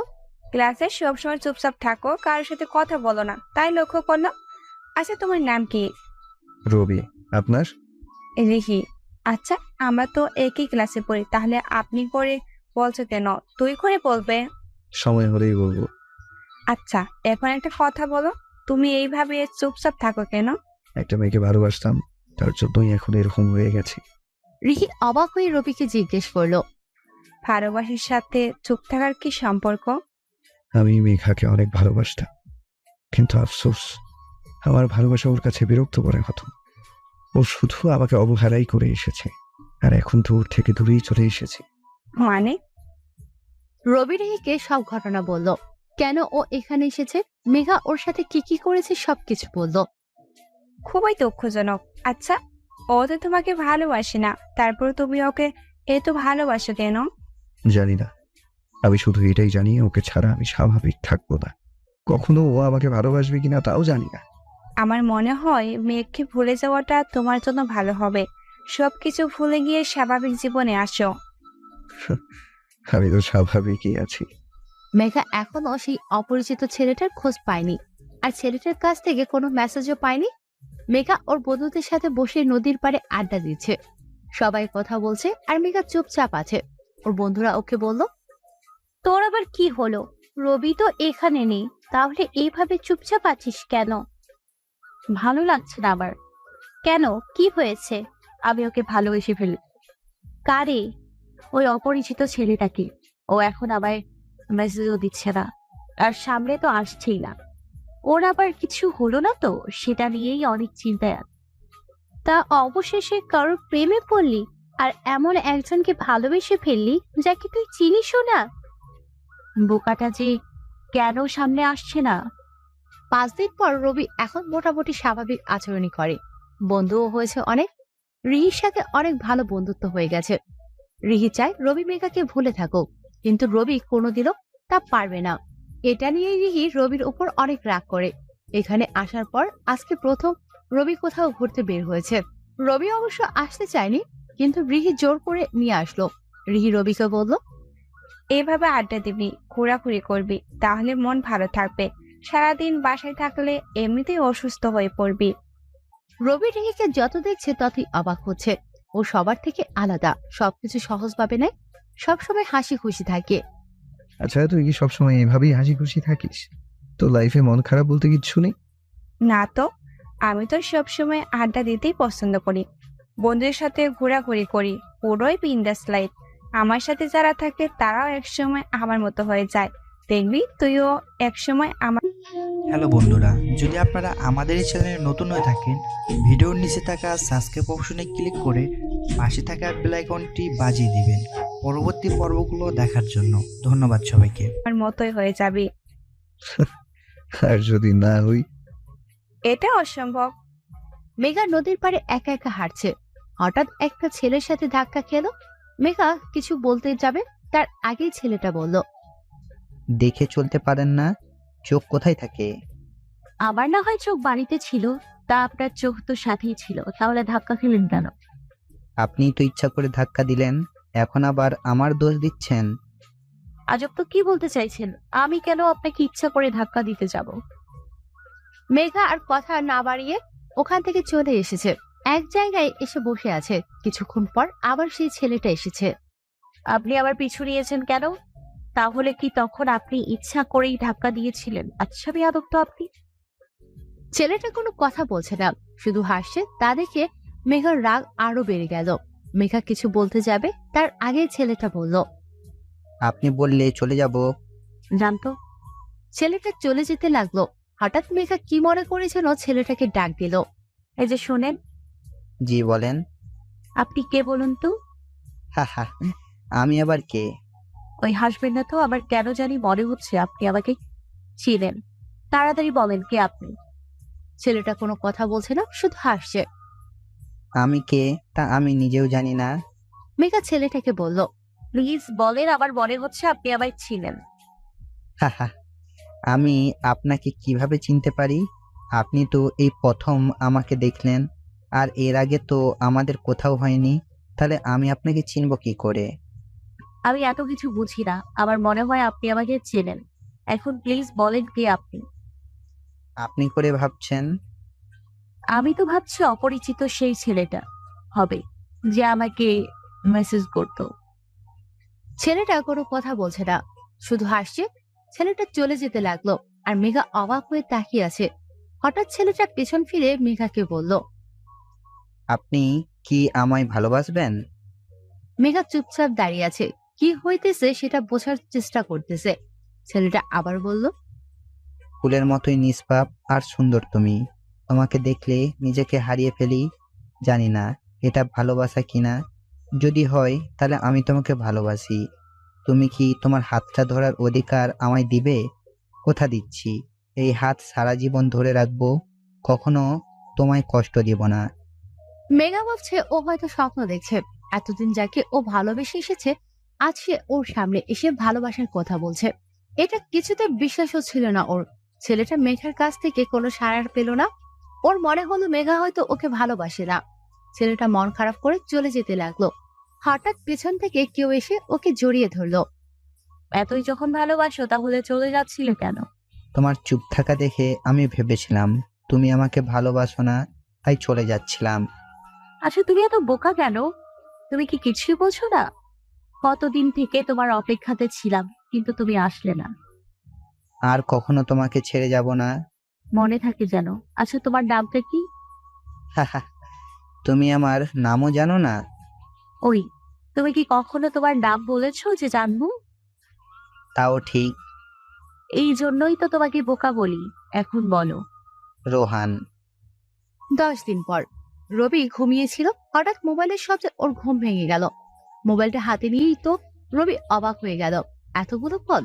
ক্লাসে সবসময় চুপচাপ থাকো, কারোর সাথে কথা বলো না, তাই লক্ষ্য করলাম। আচ্ছা, তোমার নাম কি? রবি। আপনার? রিহি। আচ্ছা, আমরা তো একই ক্লাসে পড়ি, তাহলে আপনি করে বলছো কেন? তুই করে বলবে। সময় হলেই বলবো। আচ্ছা, এখন একটা কথা বলো, তুমি এইভাবে চুপচাপ থাকো কেন? একটা মেয়েকে ভালোবাসতাম, তার জন্যই এখন এরকম হয়ে গেছে। রিহি অবাক হয়ে রবিকে জিজ্ঞেস করলো, ভালোবাসার সাথে চুপ থাকার কি সম্পর্ক? আমি মেঘাকে অনেক ভালোবাসতাম, কিন্তু আফসোস আমার ভালোবাসা ওর কাছে বিরক্ত করে হতো। ও শুধু আমাকে অবহেলাই করে এসেছে, আর এখন তো ওর থেকে দূরেই চলে এসেছে। মানে? রবি রিহিকে সব ঘটনা বলল, কেন ও এখানে এসেছে, মেঘা ওর সাথে কি কি করেছে সবকিছু বলল। খুবই দুঃখজনক। আচ্ছা, ও তো তোমাকে ভালোবাসে না, তারপর তুমি ওকে এত ভালোবাসো কেন? জানি না, আমি শুধু এটাই জানি ওকে ছাড়া আমি স্বাভাবিক থাকবো না। কখনো ও আমাকে ভালোবাসবে কিনা তাও জানি না। আমার মনে হয় মেঘকে ভুলে যাওয়াটা তোমার জন্য ভালো হবে। সবকিছু ভুলে গিয়ে স্বাভাবিক জীবনে আসো। আমি তো স্বাভাবিকই আছি। মেঘা এখনো সেই অপরিচিত ছেলেটার খোঁজ পায়নি, আর ছেলেটার কাছ থেকে কোনো মেসেজও পায়নি। মেঘা ওর বন্ধুদের সাথে বসে নদীর পাড়ে আড্ডা দিচ্ছে, সবাই কথা বলছে আর মেঘা চুপচাপ আছে। ওর বন্ধুরা ওকে বলল, তোর আবার কি হলো? রবি তো এখানে নেই, তাহলে এইভাবে চুপচাপ আছিস কেন? ভালো লাগছে না আমার। কেন, কি হয়েছে? আমি ওকে ভালোবেসে ফেলি। কারে? ওই অপরিচিত ছেলেটাকে। ও এখন আবার মেসেজও দিচ্ছে না, আর সামনে তো আসছেই না। ওর আবার কিছু হলো না তো? সেটা নিয়েই অনেক চিন্তায় আছে। তা অবশেষে কারোর প্রেমে পড়লি, আর এমন একজনকে ভালোবেসে ফেললি যাকে তুই চিনিসও না। বোকাটা যে কেন সামনে আসছে না। 5 দিন পর রবি এখন মোটামুটি স্বাভাবিক আচরণই করে, বন্ধুও হয়েছে অনেক। রিহির সাথে অনেক ভালো বন্ধুত্ব হয়ে গেছে। রিহি চায় রবি মেঘাকে ভুলে থাকুক, কিন্তু রবি কোনোদিনও তা পারবে না। এটা নিয়ে রিহি রবির উপর অনেক রাগ করে। এখানে আসার পর আজকে প্রথম রবি কোথাও ঘুরতে বের হয়েছে। রবি অবশ্য আসতে চায়নি, কিন্তু রিহি জোর করে নিয়ে আসলো। রিহি রবিকে বলল, এভাবে আড্ডা দিবি, ঘোরাঘুরি করবি, তাহলে মন ভালো থাকবে। সারাদিন বাসায় থাকলে এমনিতেই অসুস্থ হয়ে পড়বি। রবি রিহিকে যত দেখছে ততই অবাক হচ্ছে। ও সবার থেকে আলাদা, সবকিছু সহজভাবে নেয়, সবসময় হাসি খুশি থাকে। আচ্ছা, তুই কি সবসময় এভাবেই হাসি খুশি থাকিস? তো লাইফে মন খারাপ বলতে কিচ্ছু নেই? না তো, আমি তো সবসময় আড্ডা দিতেই পছন্দ করি, বন্ধুদের সাথে ঘোরাঘুরি করি, পুরোই বিন্দাস লাইফ। আমার সাথে যারা থাকে তারাও একসময় আমার মতো হয়ে যায়। দেখবি তুইও একসময় আমার। হ্যালো বন্ধুরা, যদি আপনারা আমাদের এই চ্যানেলে নতুন হয়ে থাকেন, ভিডিওর নিচে থাকা সাবস্ক্রাইব অপশনে ক্লিক করে পাশে থাকা বেল আইকনটি বাজিয়ে দিবেন পরবর্তী পর্বগুলো দেখার জন্য। ধন্যবাদ সবাইকে। আমার মতোই হয়ে যাবি। আর যদি না হই? এটা অসম্ভব। মেঘা নদীর পাড়ে একা একা হাঁটছে, হঠাৎ একটা ছেলের সাথে ধাক্কা খেলো। মেঘা কিছু বলতে যাবে, তার আগেই ছেলেটা বলল, দেখে চলতে পারেন না? চোখ কোথায় থাকে? আমার না হয় চোখ বাড়িতে ছিল, তা আপনার চোখ তো সাথেই ছিল, তাহলে ধাক্কা খেলেন কেন? আপনি তো ইচ্ছা করে ধাক্কা দিলেন, এখন আবার আমার দোষ দিচ্ছেন। আজব তো, কি বলতে চাইছেন? আমি কেন আপনাকে ইচ্ছা করে ধাক্কা দিতে যাব? মেঘা আর কথা না বাড়িয়ে ওখান থেকে চলে এসেছে, এক জায়গায় এসে বসে আছে। কিছুক্ষণ পর আবার সেই ছেলেটা এসেছে। আপনি আবার পিছু নিয়েছেন কেন? তাহলে কি তখন আপনি ইচ্ছা করেই ধাক্কা দিয়েছিলেন? আচ্ছা বেয়াদব তো আপনি। ছেলেটা কোনো কথা বলছে না, শুধু হাসছে। তা দেখে মেঘার রাগ আরো বেড়ে গেল। মেঘা কিছু বলতে যাবে তার আগে ছেলেটা বলল, আপনি বললে চলে যাব। জানতো। ছেলেটা চলে যেতে লাগলো। হঠাৎ মেঘা কি মনে করে যেন ছেলেটাকে ডাক দিল। এই যে শোনেন, জি বলেন। আপনি কে বলুন তো? হা হা, আমি আবার কে? ওই হাসবেন না তো, আবার কেন জানি মনে হচ্ছে আপনি আমাকে চিনেন। তাড়াতাড়ি বলেন কে আপনি। ছেলেটা কোনো কথা বলছে না, শুধু হাসছে। আমি কে তা আমি নিজেও জানি না। মেঘা ছেলেটাকে বলল, প্লিজ বলেন, আবার মনে হচ্ছে আপনি আমায় চিনেন। হা হা, আমি আপনাকে কিভাবে চিনতে পারি? আপনি তো এই প্রথম আমাকে দেখলেন, আর এর আগে তো আমাদের কোথাও হয়নি। তাহলে আমি আপনাকে চিনব কি করে? আমি এত কিছু বুঝি না, আমার মনে হয় আপনি আমাকে চেনেন। এখন প্লিজ বলেন কে আপনি। আপনি করে ভাবছেন? আমি তো ভাবছি অপরিচিত সেই ছেলেটা হবে যে আমাকে মেসেজ করতো। ছেলেটা কোনো কথা বলছে না, শুধু হাসছে। ছেলেটা চলে যেতে লাগলো, আর মেঘা অবাক হয়ে তাকিয়ে আছে। হঠাৎ ছেলেটা পেছন ফিরে মেঘাকে বলল, আপনি কি আমায় ভালোবাসবেন? মেঘা চুপচাপ দাঁড়িয়ে আছে, কি হইতেছে সেটা বোঝার চেষ্টা করতেছে। ছেলেটা আবার বলল, ফুলের মতোই নিষ্পাপ আর সুন্দর তুমি। তোমাকে দেখলে নিজেকে হারিয়ে ফেলি। জানি না এটা ভালোবাসা কিনা। যদি হয় তাহলে আমি তোমাকে ভালোবাসি। তুমি কি তোমার হাতটা ধরার অধিকার আমায় দিবে? কথা দিচ্ছি, এই হাত সারা জীবন ধরে রাখবো, কখনো তোমায় কষ্ট দিব না। মেঘা ভাবছে ও হয়তো স্বপ্ন দেখছে। এতদিন যাকে ও ভালোবেসে এসেছে, আজ সে ওর সামনে এসে ভালোবাসার কথা বলছে। এটা কিছুতে বিশ্বাস হচ্ছিল না ওর। ছেলেটা মেঘার কাছ থেকে কোনো সাড়া পেল না। ওর মনে হলো মেঘা হয়তো ওকে ভালোবাসে না। ছেলেটা মন খারাপ করে চলে যেতে লাগলো। হঠাৎ পেছন থেকে কেউ এসে ওকে জড়িয়ে ধরলো। এতই যখন ভালোবাসো তাহলে চলে যাচ্ছিলে কেন? তোমার চুপ থাকা দেখে আমি ভেবেছিলাম তুমি আমাকে ভালোবাসো না, তাই চলে যাচ্ছিলাম। আচ্ছা তুমি এত বোকা কেন? তুমি কি কিছুই বোঝো না? কতদিন থেকে তোমার অপেক্ষাতে ছিলাম, কিন্তু তুমি আসলে না। আর কখনো তোমাকে ছেড়ে যাব না। মনে থাকে যেন। আচ্ছা তোমার নামটা কি? হাহা, তুমি আমার নামও জানো না? ওই, তুমি কি কখনো তোমার নাম বলেছো যে জানবো? তাও ঠিক। এই জন্যই তো তোমাকে বোকা বলি। এখন বলো। রোহান। 10 দিন পর রবি ঘুমিয়েছিল। হঠাৎ মোবাইলের শব্দে ওর ঘুম ভেঙে গেল। মোবাইলটা হাতে নিয়েই তো রবি অবাক হয়ে গেল। এতগুলো কল!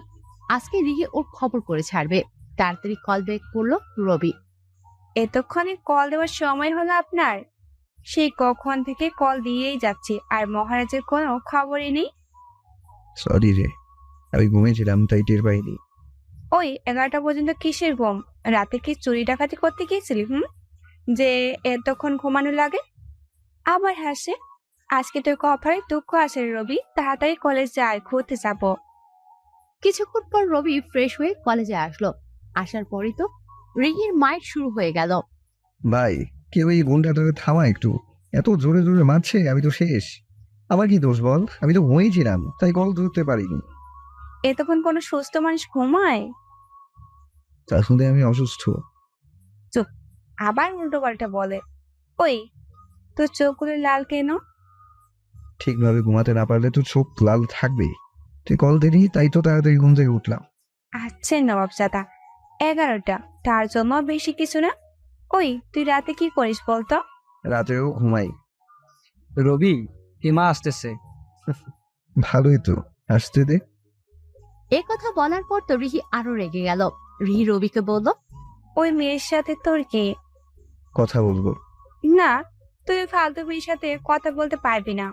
আজকে রিহি ওর খবর করে ছাড়বে। তাড়াতাড়ি কল ব্যাক করলো রবি। এতক্ষণে কল দেওয়ার সময় হলো আপনার? সেই কখন থেকে কল দিয়েই যাচ্ছি, আর মহারাজের কোনো খবরই নেই। সরি রে, আমি ঘুমিয়েছিলাম তাই টের পাইনি। ওই 11টা পর্যন্ত কিসের ঘুম? রাতে কি চুরি ডাকাতি করতে গিয়েছিলি? যে এতক্ষণ ঘুমানো লাগে? আবার হাসে। আজকে তোর কপালে দুঃখ আছে রবি, তাড়াতাড়ি কলেজ যায়, ঘুরতে যাব। কিছুক্ষণ পর রবি ফ্রেশ হয়ে কলেজে আসলো। আসার পরই তো রিহির মাইট শুরু হয়ে গেল। ভাই, কেউ এই গুন্ডাটাকে থামা একটু। এত জোরে জোরে মারছে, আমি তো শেষ। আমার কি দোষ বল? আমি তো ঘুমিয়েছিলাম তাই কল ধরতে পারিনি। এতক্ষণ কোনো সুস্থ মানুষ ঘুমায়? আসলে আমি অসুস্থ। চুপ, আবার উল্টো পাল্টা বলে। ওই, তোর চোখগুলো লাল কেন? ঠিকভাবে ঘুমাতে না পারলে তো চোখ লাল থাকবেই। তুই কল দিলি তাই তো তাড়াতাড়ি ঘুম থেকে উঠলাম। আচ্ছা নবাবজাদা, 11টা, তার জন্য বেশি কিছু না। ওই, তুই রাতে কি করিস বলতো? রাতেও ঘুমাই। রবি, ইমা আসতেছে। ভালোই তো, আসতে দে। এ কথা বলার পর তো রিহি আরো রেগে গেল। রিহি রবিকে বলল, ওই মেয়ের সাথে তোর কি? কথা বলবো না, তুই ফালতু মেয়ের সাথে কথা বলতে পারবি না।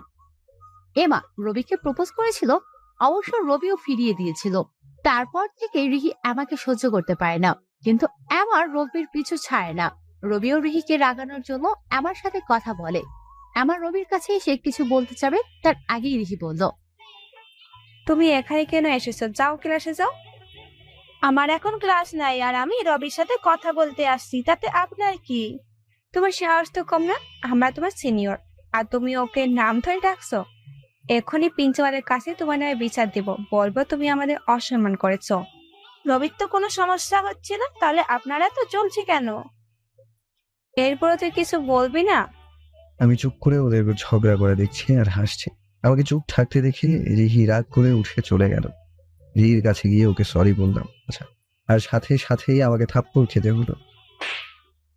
এমা রবিকে প্রপোজ করেছিল, অবশ্য রবিও ফিরিয়ে দিয়েছিল। তারপর থেকে রিহি এমাকে সহ্য করতে পারে না, কিন্তু এমার রবির পিছু ছাড়ে না। রবিও রিহিকে রাগানোর জন্য এমার সাথে কথা বলে। এমার রবির কাছে এসে কিছু বলতে যাবে, তার আগেই রিহি বলল, তুমি এখানে কেন এসেছো? যাও ক্লাসে যাও। আমার এখন ক্লাস নাই, আর আমি রবির সাথে কথা বলতে আসছি, তাতে আপনার কি? তোমার সাহস তো কম না। আমরা তোমার সিনিয়র, আর তুমি ওকে নাম ধরে ডাকছো? এখনই প্রিন্সিপালের কাছে তোমার নামে বিচার দেব, বলবো তুমি আমাদের অসম্মান করেছো। রবির তো কোনো সমস্যা হচ্ছে না, তাহলে আপনারা তো চলছে কেন? এরপরে তুই কিছু বলবি না? আমি চুপ করে ওদের ঝগড়া করে দেখছি আর হাসছি। আমাকে চুপ থাকতে দেখে রিহি রাগ করে উঠে চলে গেল। রিহির কাছে গিয়ে ওকে সরি বললাম, আচ্ছা, আর সাথে সাথেই আমাকে থাপ্পড় খেতে হলো।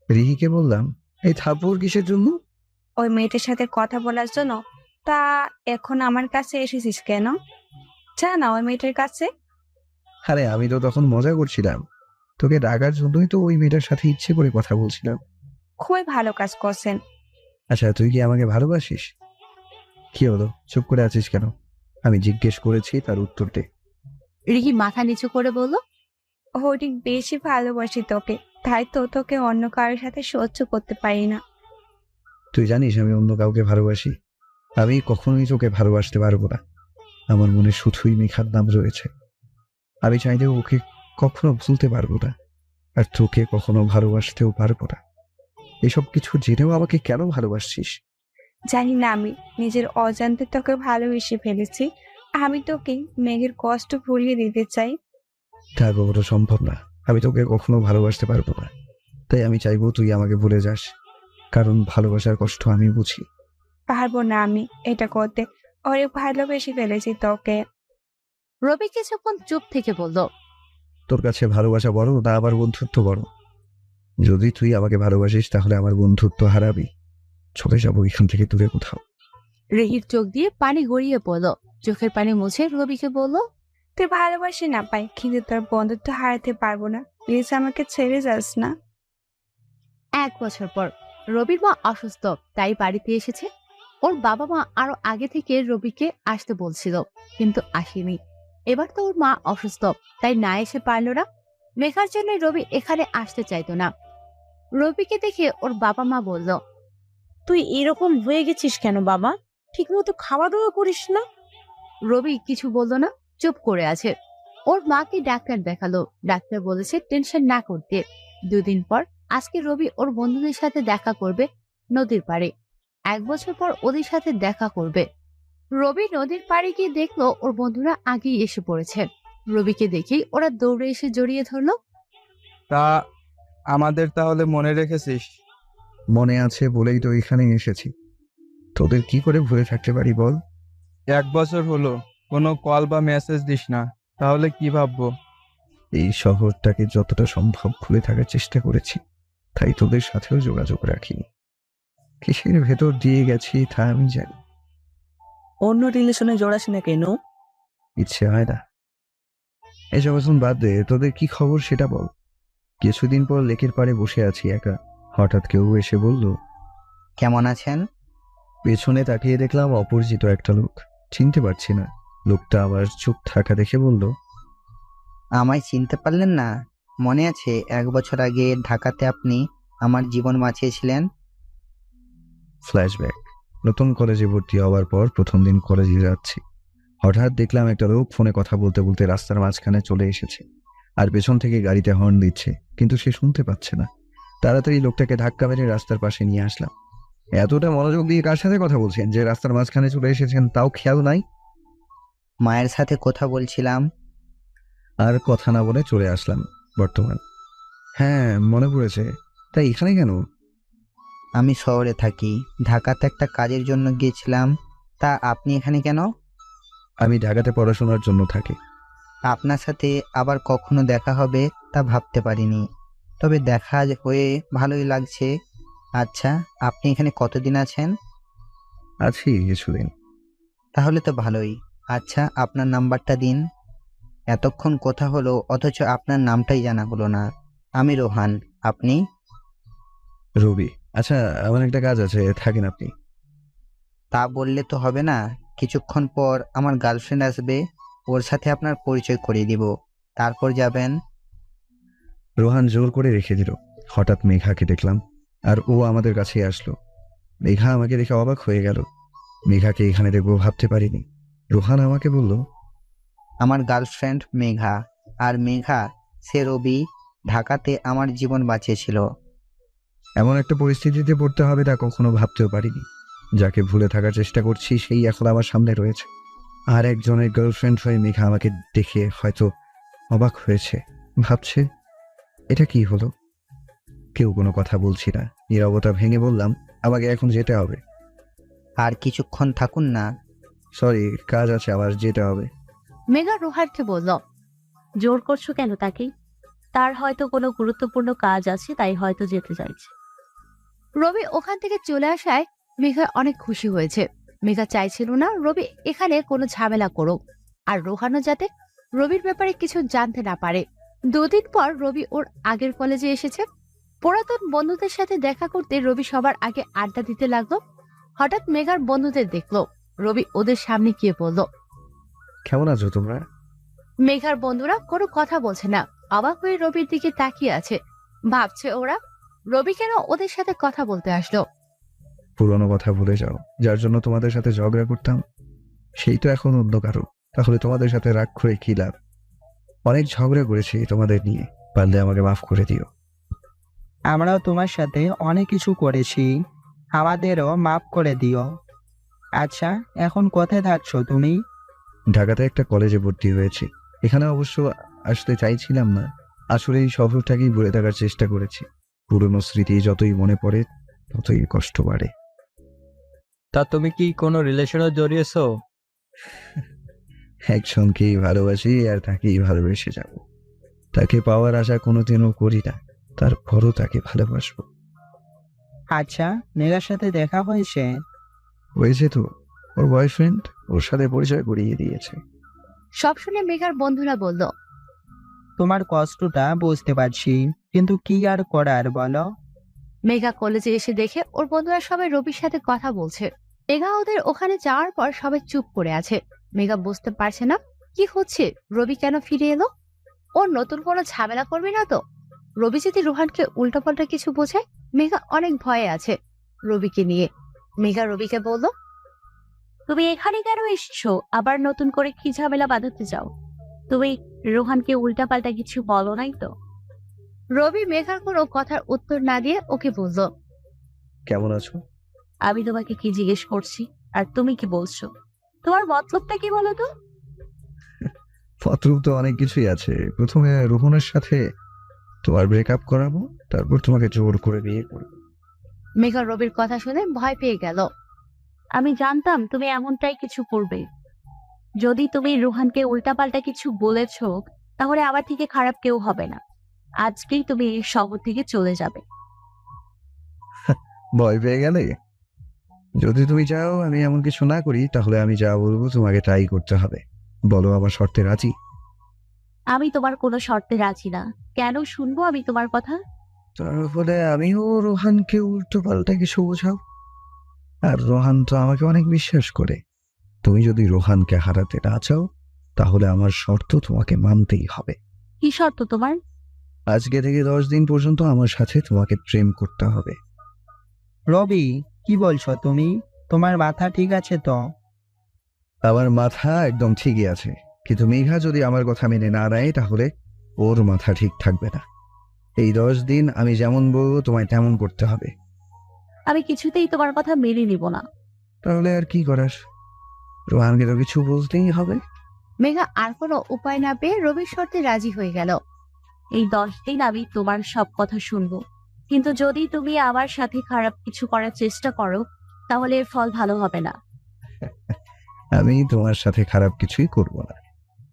রিহিকে বললাম, এই থাপ্পড় কিসের জন্য? ওই মেয়েটার সাথে কথা বলার জন্য। তা এখন আমার কাছে এসেছিস কেন? যা না ওই মেয়েটার কাছে। আরে আমি তো তখন মজা করছিলাম, তোকে রাগার জন্যই তো ওই মেয়েটার সাথে ইচ্ছে করে কথা বলছিলাম। খুবই ভালো কাজ করছেন। আচ্ছা, তুই কি আমাকে ভালোবাসিস? কি হলো, চুপ করে আছিস কেন? আমি জিজ্ঞেস করেছি, তার উত্তর দে। রিহি মাথা নিচু করে বলল, অনেক বেশি ভালোবাসি তোকে, তাই তো তোকে অন্য কারোর সাথে সহ্য করতে পারি না। তুই জানিস আমি অন্য কাউকে ভালোবাসি? আমি কখনোই তোকে ভালোবাসতে পারবো না। আমার মনে শুধুই মেঘার নাম রয়েছে। আমি চাইলেও ওকে কখনো ভুলতে পারবো না, আর তোকে কখনো ভালোবাসতেও পারবো না। এসব কিছু জেনেও আমাকে কেন ভালোবাসছিস? জানি না, আমি নিজের অজান্তে তোকে ভালোবেসে ফেলেছি। আমি তোকে মেঘের কষ্ট ভুলিয়ে দিতে চাই। তা কখনো সম্ভব না। আমি তোকে কখনো ভালোবাসতে পারবো না। তাই আমি চাইবো তুই আমাকে ভুলে যাস, কারণ ভালোবাসার কষ্ট আমি বুঝি। পারবো না আমি এটা করতে, অনেক ভালোবেসে ফেলেছি তোকে। রবি কিছুক্ষণ চুপ থেকে বলল, তোর কাছে ভালোবাসা বড় না আমার বন্ধুত্ব বড়? যদি তুই আমাকে ভালোবাসিস তাহলে আমার বন্ধুত্ব হারাবি। চলে যাবো এখান থেকে দূরে কোথাও। রিহির চোখ দিয়ে পানি গড়িয়ে পড়ল। চোখের পানি মুছে রবিকে বলল, তুই ভালোবাসি না পাই, কিন্তু তোর বন্ধুত্ব হারাতে পারবো না। প্লিজ আমাকে ছেড়ে যাস না। 1 বছর পর রবির মা অসুস্থ, তাই বাড়িতে এসেছে। ওর বাবা মা আরো আগে থেকে রবিকে আসতে বলছিল, কিন্তু আসেনি। এবার তো ওর মা অসুস্থ, তাই না এসে পারল না। মেঘার জন্য রবি এখানে আসতে চাইতো না। রবিকে দেখে ওর বাবা মা বলল, তুই এরকম হয়ে গেছিস কেন বাবা? ঠিক মতো খাওয়া দাওয়া করিস না? রবি কিছু বলল না, চুপ করে আছে। ওর মাকে ডাক্তার দেখালো, ডাক্তার বলেছে টেনশন না করতে। 2 দিন পর আজকে রবি ওর বন্ধুদের সাথে দেখা করবে নদীর পাড়ে। 1 বছর পর ওদের সাথে দেখা করবে। রবি নদীর পাড়ে গিয়ে দেখলো ওর বন্ধুরা আগেই এসে পড়েছে। রবিকে দেখেই ওরা দৌড়ে এসে জড়িয়ে ধরলো। তা আমাদের তাহলে মনে রেখেছিস? মনে আছে বলেই তো এখানে এসেছি। তোদের কি করে ভুলে থাকতে পারি বল? 1 বছর হলো, কোনো কল বা মেসেজ দিস না, তাহলে কি ভাববো? এই শহরটাকে যতটা সম্ভব ভুলে থাকার চেষ্টা করেছি, তাই তোদের সাথেও যোগাযোগ রাখিনি। কিসের ভেতর দিয়ে গেছি তা আমি জানি। অন্য রিলেশনে জড়াস না কেন? ইচ্ছে হয় না। এসব এখন বাদ দে, তোদের কি খবর সেটা বল। কিছুদিন পর লেকের পাড়ে বসে আছি একা, হঠাৎ কেউ এসে বলল, কেমন আছেন? পেছনে তাকিয়ে দেখলাম অপরিচিত একটা লোক। চিনতে পারছি না। লোকটা আবার চুপ থাকা দেখে বলল, আমায় চিনতে পারলেন না? মনে আছে 1 বছর আগে ঢাকাতে আপনি আমার জীবন বাঁচিয়েছিলেন? ফ্ল্যাশব্যাক। নতুন কলেজে ভর্তি হওয়ার পর প্রথম দিন কলেজে যাচ্ছি। হঠাৎ দেখলাম একটা লোক ফোনে কথা বলতে বলতে রাস্তার মাঝখানে চলে এসেছে, আর পেছন থেকে গাড়িতে হর্ন দিচ্ছে, কিন্তু সে শুনতে পাচ্ছে না। তাড়াতাড়ি লোকটাকে ধাক্কা মেরে রাস্তার পাশে নিয়ে আসলাম। এতটা মনোযোগ দিয়ে কার সাথে কথা বলছেন যে রাস্তার মাঝখানে চলে এসেছেন তাও খেয়াল নাই? মায়ের সাথে কথা বলছিলাম। আর কথা না বলে চলে আসলাম বর্তমান। হ্যাঁ, মনে পড়েছে। তাই এখানে কেন? আমি শহরে থাকি, ঢাকাতে একটা কাজের জন্য গিয়েছিলাম। তা আপনি এখানে কেন? আমি ঢাকাতে পড়াশোনার জন্য থাকি। আপনার সাথে আবার কখনো দেখা হবে তা ভাবতে পারিনি, তবে দেখা হয়ে ভালোই লাগছে। আচ্ছা, আপনি এখানে কতদিন আছেন? আছি কিছুদিন। তাহলে তো ভালোই। আচ্ছা, আপনার নাম্বারটা দিন। এতক্ষণ কথা হলো অথচ আপনার নামটাই জানা হলো না। আমি রোহান, আপনি? রবি। আচ্ছা, আমার একটা কাজ আছে, থাকেন আপনি? তা বললে তো হবে না। কিছুক্ষণ পর আমার গার্লফ্রেন্ড আসবে, ওর সাথে আপনার পরিচয় করিয়ে দিব, তারপর যাবেন। রোহান জোর করে রেখে দিল। হঠাৎ মেঘাকে দেখলাম, আর ও আমাদের কাছে আসলো। মেঘা আমাকে দেখে অবাক হয়ে গেল। মেঘাকে এখানে দেখবো ভাবতে পারিনি। রোহান আমাকে বলল, আমার গার্লফ্রেন্ড মেঘা। আর মেঘা, সে রবি, ঢাকাতে আমার জীবন বাঁচিয়েছিল। এমন একটা পরিস্থিতিতে পড়তে হবে তা কখনো ভাবতেও পারিনি। যাকে ভুলে থাকার চেষ্টা করছি সেই এখন আমার সামনে রয়েছে। আর একজনের গার্লফ্রেন্ড হয়ে মেঘা আমাকে দেখে হয়তো অবাক হয়েছে, ভাবছে এটা কি হলো। কেউ কোনো কথা বলছি না, নীরবতা ভেঙে বললাম, আমাকে এখন যেতে হবে। আর কিছুক্ষণ থাকুন না। সরি, কাজ আছে, আবার যেতে হবে। মেঘা রোহানকে বলল। জোর করছো কেন তাকে? তার হয়তো কোনো গুরুত্বপূর্ণ কাজ আছে, তাই হয়তো যেতে চাইছে। রবি ওখান থেকে চলে আসায় মেঘা অনেক খুশি হয়েছে। মেঘা চাইছিল না রবি এখানে কোনো ঝামেলা করুক, আর রোহানও যাতে রবির ব্যাপারে কিছু জানতে না পারে। 2 দিন পর রবি ওর আগের কলেজে এসেছে। পুরাতন বন্ধুদের সাথে দেখা করতে রবি সবার আগে আড্ডা দিতে লাগলো। হঠাৎ মেঘার বন্ধুদের দেখলো। রবি ওদের সামনে গিয়ে বলল। কেমন আছো তোমরা? মেঘার বন্ধুরা কোনো কথা বলছে না, অবাক হয়ে রবির দিকে তাকিয়ে আছে। ভাবছে ওরা রবি কেন ওদের সাথে কথা বলতে আসলো। পুরনো কথা ভুলে যাও, যার জন্য তোমাদের সাথে ঝগড়া করতাম সেই তো এখন অন্য কারো। তাহলে তোমাদের সাথে রাগ করে কি লাভ? অনেক ঝগড়া করেছি তোমাদের নিয়ে, পারলে আমাকে মাফ করে দিও। আমরাও তোমার সাথে অনেক কিছু করেছি, আমাদেরও মাফ করে দিও। আচ্ছা, এখন কোথায় থাকছো তুমি? ঢাকাতে একটা কলেজে ভর্তি হয়েছি। এখানে অবশ্য আসতে চাইছিলাম না, আসলে এই শহরটাকেই ভুলে থাকার চেষ্টা করেছি। পুরনো স্মৃতি যতই মনে পড়ে ততই কষ্ট বাড়ে। তা তুমি কি কোনো রিলেশনে জড়িয়েছো? একজনকেই ভালোবাসি আর তাকেই ভালোবেসে যাব। তাকে পাওয়ার আশা কোনোদিনও করি না, তারপরও তাকে ভালোবাসবো। আচ্ছা, মেঘার সাথে দেখা হয়েছে? হয়েছে তো, ওর বয়ফ্রেন্ড ওর সাথে পরিচয় করিয়ে দিয়েছে। সব শুনে মেঘার বন্ধুরা বলল। তোমার কষ্টটা বুঝতে পারছি, কিন্তু কি আর করার বলো। মেঘা কলেজে এসে দেখে ওর বন্ধুরা সবাই রবির সাথে কথা বলছে। মেঘা ওদের ওখানে যাওয়ার পর সবাই চুপ করে আছে। মেঘা বুঝতে পারছে না কি হচ্ছে, রবি কেন ফিরে এলো। ওর নতুন কোনো ঝামেলা করবে না তো? রবি যদি রোহানকে উল্টাপাল্টা কিছু বোঝায়। মেঘা অনেক ভয়ে আছে রবিকে নিয়ে। মেঘা রবিকে বলল। তুমি এখানে কেন এসেছো? আবার নতুন করে কি ঝামেলা বাঁধাতে চাও? তুমি রোহানকে উল্টাপাল্টা কিছু বলো নাই তো? রবি মেঘার কোনো কথার উত্তর না দিয়ে ওকে বলল। কেমন আছো? আমি তোমাকে কি জিজ্ঞেস করছি আর তুমি কি বলছো? তোমার মতলবটা কি বলো তো? মতলব তো অনেক কিছুই আছে। প্রথমে রোহনের সাথে তোমার ব্রেকআপ করাবো, তারপর তোমাকে জোর করে বিয়ে করবো। মেঘা রবির কথা শুনে ভয় পেয়ে গেল। আমি জানতাম তুমি এমনটাই কিছু করবে। যদি তুমি রোহানকে উল্টাপাল্টা কিছু বলেছো, তাহলে আমার থেকে খারাপ কেউ হবে না। আজকেই তুমি এই শহর থেকে চলে যাবে। ভয় পেয়ে গেলে? যদি তুমি চাও আমি এমন কিছু না করি, তাহলে আমি যা বলবো তোমাকে তাই করতে হবে। বলো, আমার শর্তে রাজি? আমি তোমার কোনো শর্তে রাজি না। কেন শুনবো আমি তোমার কথা? তারপরে আমিও রোহানকে উল্টো পাল্টা কিছু বোঝাও। আর রোহান তো আমাকে অনেক বিশ্বাস করে। তুমি যদি রোহানকে হারাতে না চাও, তাহলে আমার শর্ত তোমাকে মানতেই হবে। কি শর্ত তোমার? আজকে থেকে 10 দিন পর্যন্ত আমার সাথে তোমাকে প্রেম করতে হবে। রবি, কি বলছো তুমি? তোমার মাথা ঠিক আছে তো? আমার মাথা একদম ঠিকই আছে, কিন্তু মেঘা যদি আমার কথা মেনে না নেয়, তাহলে ওর মাথা ঠিক থাকবে না। এই 10 দিন আমি যেমন বলবো তোমায় তেমন করতে হবে। আমি কিছুতেই তোমার কথা মেনে নিব না। তাহলে আর কি করার? রোহানকে তো কিছু বলতেই হবে। মেঘা আর কোনো উপায় না পেয়ে রবির শর্তে রাজি হয়ে গেল। এই 10 দিন আমি তোমার সব কথা শুনবো, কিন্তু যদি তুমি আমার সাথে খারাপ কিছু করার চেষ্টা করো, তাহলে এর ফল ভালো হবে না। আমি তোমার সাথে খারাপ কিছুই করব না।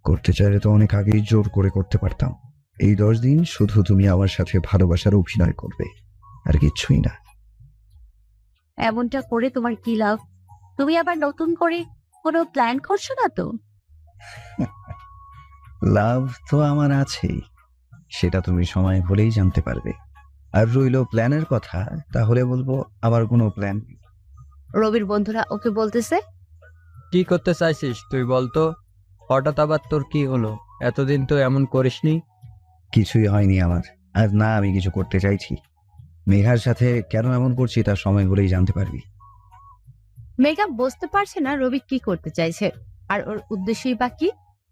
করতে চাইলে তো অনেক আগেই জোর করে করতে পারতাম। এই 10 দিন শুধু তুমি আমার সাথে ভালোবাসার অভিনয় করবে, আর কিছুই না। এমনটা করে তোমার কি লাভ? তুমি আবার নতুন করে কোনো প্ল্যান করছো না তো? লাভ তো আমার আছেই, সেটা তুমি সময় হলেই জানতে পারবে। আর রইলো প্ল্যানের কথা, তাহলে বলবো আমার কোনো প্ল্যান নেই। রবির বন্ধুরা ওকে বলতেছে। কি করতে চাইছিস তুই বলতো? হঠাৎ আবার তোর কি হলো? এতদিন তো এমন করিসনি। কিছুই হয়নি আমার, আর না আমি কিছু করতে চাইছি। মেঘার সাথে কেন এমন করছি তার সময় হলেই জানতে পারবি। মেঘা বুঝতে পারছে না রবি কি করতে চাইছে, আর ওর উদ্দেশ্যই বা কি।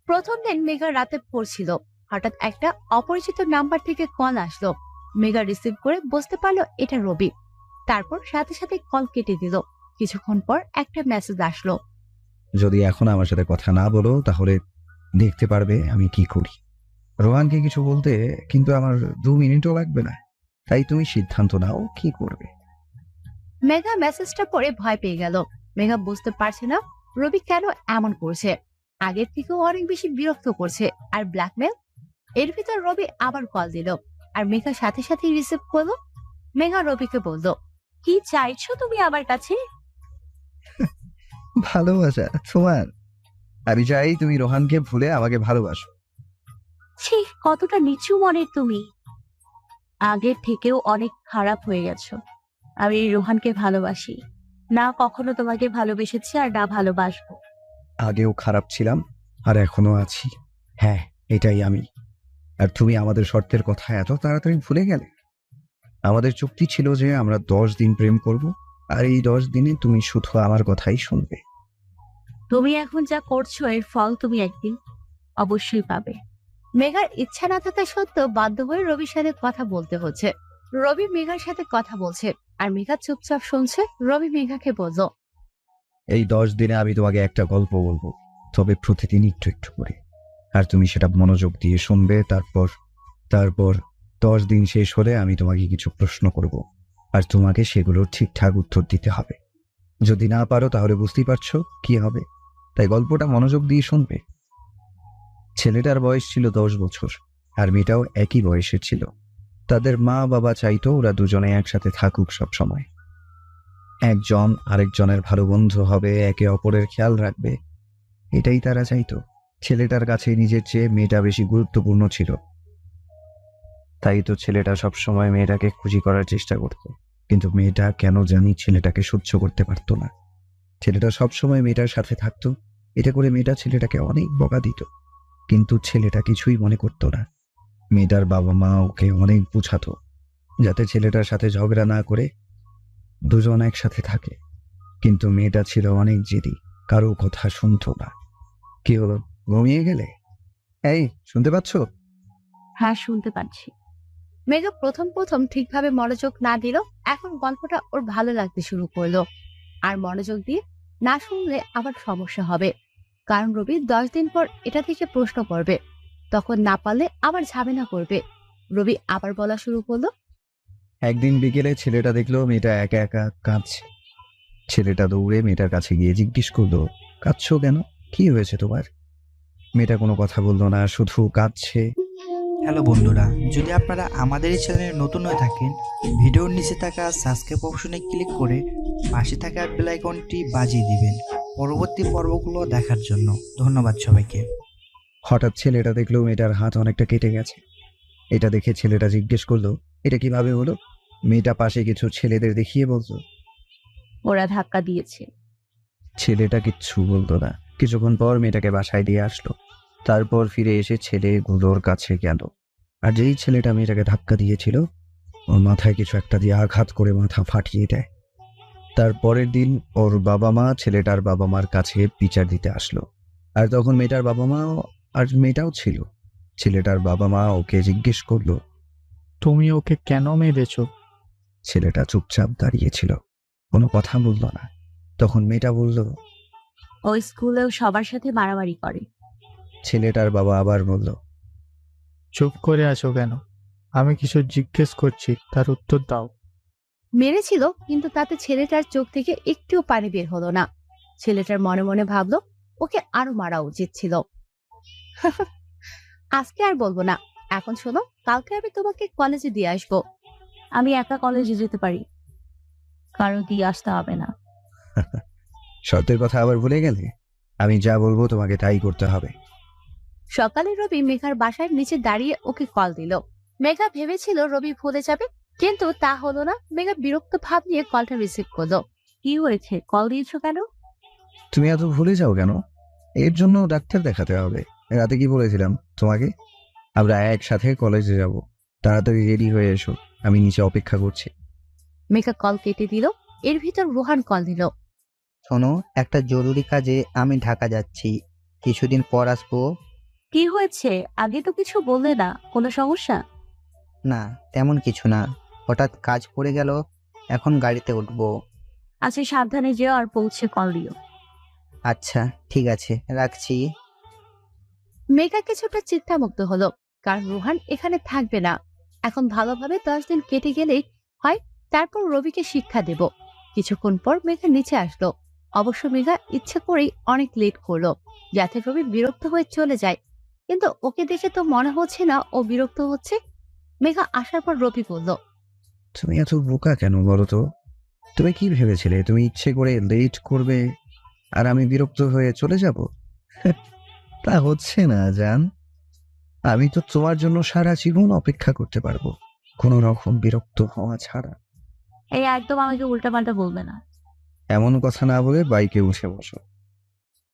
প্রথম দিন মেঘা রাতে পড়ছিল, হঠাৎ একটা অপরিচিত নাম্বার থেকে কল আসলো। মেঘা রিসিভ করে বুঝতে পারলো এটা রবি। তারপর সাথে সাথে কল কেটে দিল। কিছুক্ষণ পর একটা মেসেজ আসলো। যদি এখন আমার সাথে কথা না বলো তাহলে দেখতে পারবে আমি কি করি। রোহানকে কিছু বলতে কিন্তু আমার 2 মিনিটও লাগবে না, তাই তুমি সিদ্ধান্ত নাও কি করবে। মেঘা মেসেজটা পড়ে ভয় পেয়ে গেল। মেঘা বুঝতে পারছে না রবি কেন এমন করছে। আগের থেকেও অনেক বেশি বিরক্ত করছে আর ব্ল্যাকমেল। এর ভিতর রবি আবার কল দিল আর মেঘা সাথে সাথে রিসিভ করলো। মেঘা রবিকে বলল, কি চাইছো তুমি আমার কাছে? ভালোবাসা তোমার? আমি চাই তুমি রোহানকে ভুলে আমাকে ভালোবাসো। ছি, কতটা নিচু মনের তুমি। আগের থেকেও অনেক খারাপ হয়ে গেছো। আমি রোহানকে ভালোবাসি না, কখনো তোমাকে ভালোবেসেছি আর না ভালোবাসবো। আগেও খারাপ ছিলাম আর এখনো আছি। হ্যাঁ, এটাই আমি। আর তুমি আমাদের শর্তের কথা এত তাড়াতাড়ি ভুলে গেলে? আমাদের চুক্তি ছিল যে আমরা 10 দিন প্রেম করব, আর এই 10 দিনে তুমি শুধু আমার কথাই শুনবে। তুমি এখন যা করছো এর ফল তুমি একদিন অবশ্যই পাবে। মেঘার ইচ্ছা না থাকা সত্ত্বেও বাধ্য হয়ে রবির সাথে কথা বলতে হচ্ছে। রবি মেঘার সাথে কথা বলছে আর মেঘা চুপচাপ শুনছে। রবি মেঘাকে বলল, এই 10 দিনে আমি তোমাকে একটা গল্প বলবো, তবে প্রতিদিন একটু একটু করে, আর তুমি সেটা মনোযোগ দিয়ে শুনবে। তারপর 10 দিন শেষ হলে আমি তোমাকে কিছু প্রশ্ন করব, আর তোমাকে সেগুলোর ঠিকঠাক উত্তর দিতে হবে। যদি না পারো তাহলে বুঝতেই পারছো কি হবে, তাই গল্পটা মনোযোগ দিয়ে শুনবে। ছেলেটার বয়স ছিল 10 বছর আর মেয়েটাও একই বয়সের ছিল। তাদের মা বাবা চাইতো ওরা দুজনে একসাথে থাকুক সব সময়। একজন আরেকজনের ভালো বন্ধু হবে, একে অপরের খেয়াল রাখবে, এটাই তারা চাইতো। ছেলেটার কাছে নিজের চেয়ে মেয়েটা বেশি গুরুত্বপূর্ণ ছিল, তাই তো ছেলেটা সবসময় মেয়েটাকে খুশি করার চেষ্টা করত। কিন্তু মেয়েটা কেন জানি ছেলেটাকে সহ্য করতে পারতো না। ছেলেটা সবসময় মেয়েটার সাথে থাকতো, এটা করে মেয়েটা ছেলেটাকে অনেক বকা দিত, কিন্তু ছেলেটা কিছুই মনে করতো না। মেয়েটার বাবা মা ওকে অনেক বুঝাতো যাতে ছেলেটার সাথে ঝগড়া না করে দুজন একসাথে থাকে, কিন্তু মেয়েটা ছিল অনেক জেদি, কারো কথা শুনতো না। কি হলো, ঘুমিয়ে গেলে? এই, শুনতে পাচ্ছ? হ্যাঁ, শুনতে পাচ্ছি। মেঘা প্রথম প্রথম ঠিকভাবে মনোযোগ না দিল, এখন গল্পটা ওর ভালো লাগতে শুরু করলো। আর মনোযোগ দিয়ে না শুনলে আবার সমস্যা হবে, কারণ রবি 10 দিন পর এটা থেকে প্রশ্ন করবে, তখন না পারলে আবার ঝামেলা করবে। রবি আবার বলা শুরু করলো, একদিন বিকেলে ছেলেটা দেখলো মেয়েটা একা একা কাঁদছে। ছেলেটা দৌড়ে মেয়েটার কাছে গিয়ে জিজ্ঞেস করলো, কাঁদছো কেন, কি হয়েছে তোমার? মেয়েটা কোনো কথা বললো না, শুধু কাঁদছে। হ্যালো বন্ধুরা, যদি আপনারা আমাদের এই চ্যানেলে নতুন হয়ে থাকেন, ভিডিওর নিচে থাকা সাবস্ক্রাইব অপশনে ক্লিক করে পাশে থাকা বেল আইকনটি বাজিয়ে দিবেন পরবর্তী পর্বগুলো দেখার জন্য। ধন্যবাদ সবাইকে। হঠাৎ ছেলেটা দেখলো মেয়েটার হাত অনেকটা কেটে গেছে। এটা দেখে ছেলেটা জিজ্ঞেস করলো, এটা কিভাবে হলো? মেয়েটা পাশে কিছু ছেলেদের দেখিয়ে বলতো, ওরা ধাক্কা দিয়েছে। ছেলেটা কিচ্ছু বলতো না। কিছুক্ষণ পর মেয়েটাকে বাসায় দিয়ে আসলো, তারপর ফিরে এসে ছেলেগুলোর কাছে গেল। আর যেই ছেলেটা মেয়েটাকে ধাক্কা দিয়েছিল ওর মাথায় কিছু একটা দিয়ে আঘাত করে মাথা ফাটিয়ে দেয়। তারপরের দিন ওর বাবা মা ছেলেটার বাবা মার কাছে বিচার দিতে আসলো, আর তখন মেয়েটার বাবা মা আর মেয়েটাও ছিল। ছেলেটার বাবা মা ওকে জিজ্ঞেস করলো, তুমি ওকে কেন মেরেছো? ছেলেটা চুপচাপ দাঁড়িয়েছিল, কোনো কথা বলল না। তখন মেয়েটা বলল, ওই স্কুলেও সবার সাথে মারামারি করে। ছেলেটার বাবা আবার বলল, চুপ করে আছো কেন? আমি কিছু জিজ্ঞেস করছি, তার উত্তর দাও। মেরেছিল, কিন্তু তাতে ছেলেটার চোখ থেকে একটুও পানি বের হলো না। ছেলেটার মনে মনে ভাবলো, ওকে আরো মারা উচিত ছিল। আজকে আর বলবো না। এখন শোনো, কালকে আমি তোমাকে কলেজে দিয়ে আসবো। আমি একা কলেজে যেতে পারি, কারো দিয়ে আসতে হবে না। শর্তের কথা আবার ভুলে গেলে? আমি যা বলবো তোমাকে তাই করতে হবে। সকালে রবি মেঘার বাসার নিচে দাঁড়িয়ে ওকে কল দিল। মেঘা ভেবেছিল রবি ভুলে যাবে, কিন্তু তা হলো না। মেঘা বিরক্ত ভাব নিয়ে কলটা রিসিভ করলো। কি হয়েছে, কল দিয়েছো কেন? তুমি এত ভুলে যাও কেন? এর জন্য ডাক্তার দেখাতে হবে। রাতে কি বলেছিলাম তোমাকে? আমরা একসাথে কলেজে যাব, তাড়াতাড়ি রেডি হয়ে এসো, আমি নিচে অপেক্ষা করছি। মেঘা কল কেটে দিল। এর ভিতর রোহান কল দিল। শোনো, একটা জরুরি কাজে আমি ঢাকা যাচ্ছি, কিছুদিন পর আসবো। কি হয়েছে? আগে তো কিছু বললে না। কোনো সমস্যা? না, তেমন কিছু না, হঠাৎ কাজ পড়ে গেল, এখন গাড়িতে উঠবো। আচ্ছা, সাবধানে যেও আর পৌঁছে কল দিও। আচ্ছা ঠিক আছে, রাখছি। মেঘা কিছুটা চিন্তামুক্ত হলো, কারণ রোহান এখানে থাকবে না। এখন ভালোভাবে 10 দিন কেটে গেলেই হয়, তারপর রবিকে শিক্ষা দেব। কিছুক্ষণ পর মেঘা নিচে আসলো। অবশ্য মেঘা ইচ্ছে করেই অনেক লেট করলো, যাতে রবি বিরক্ত হয়ে চলে যায়। কিন্তু ওকে দেখে তো মনে হচ্ছে না ও বিরক্ত হচ্ছে। মেঘা আসার পর রবি বলল, তুমি এত বোকা কেন বলো তো? তুমি কি ভেবেছিলে তুমি ইচ্ছে করে লেট করবে আর আমি বিরক্ত হয়ে চলে যাব? তা হচ্ছে না জান। আমি তো তোমার জন্য সারা জীবন অপেক্ষা করতে পারবো, কোনো রকম বিরক্ত হওয়া ছাড়া। এই একদম আমাকে উল্টাপাল্টা বলবে না। এমন কথা না বলে বাইকে উঠে বসো।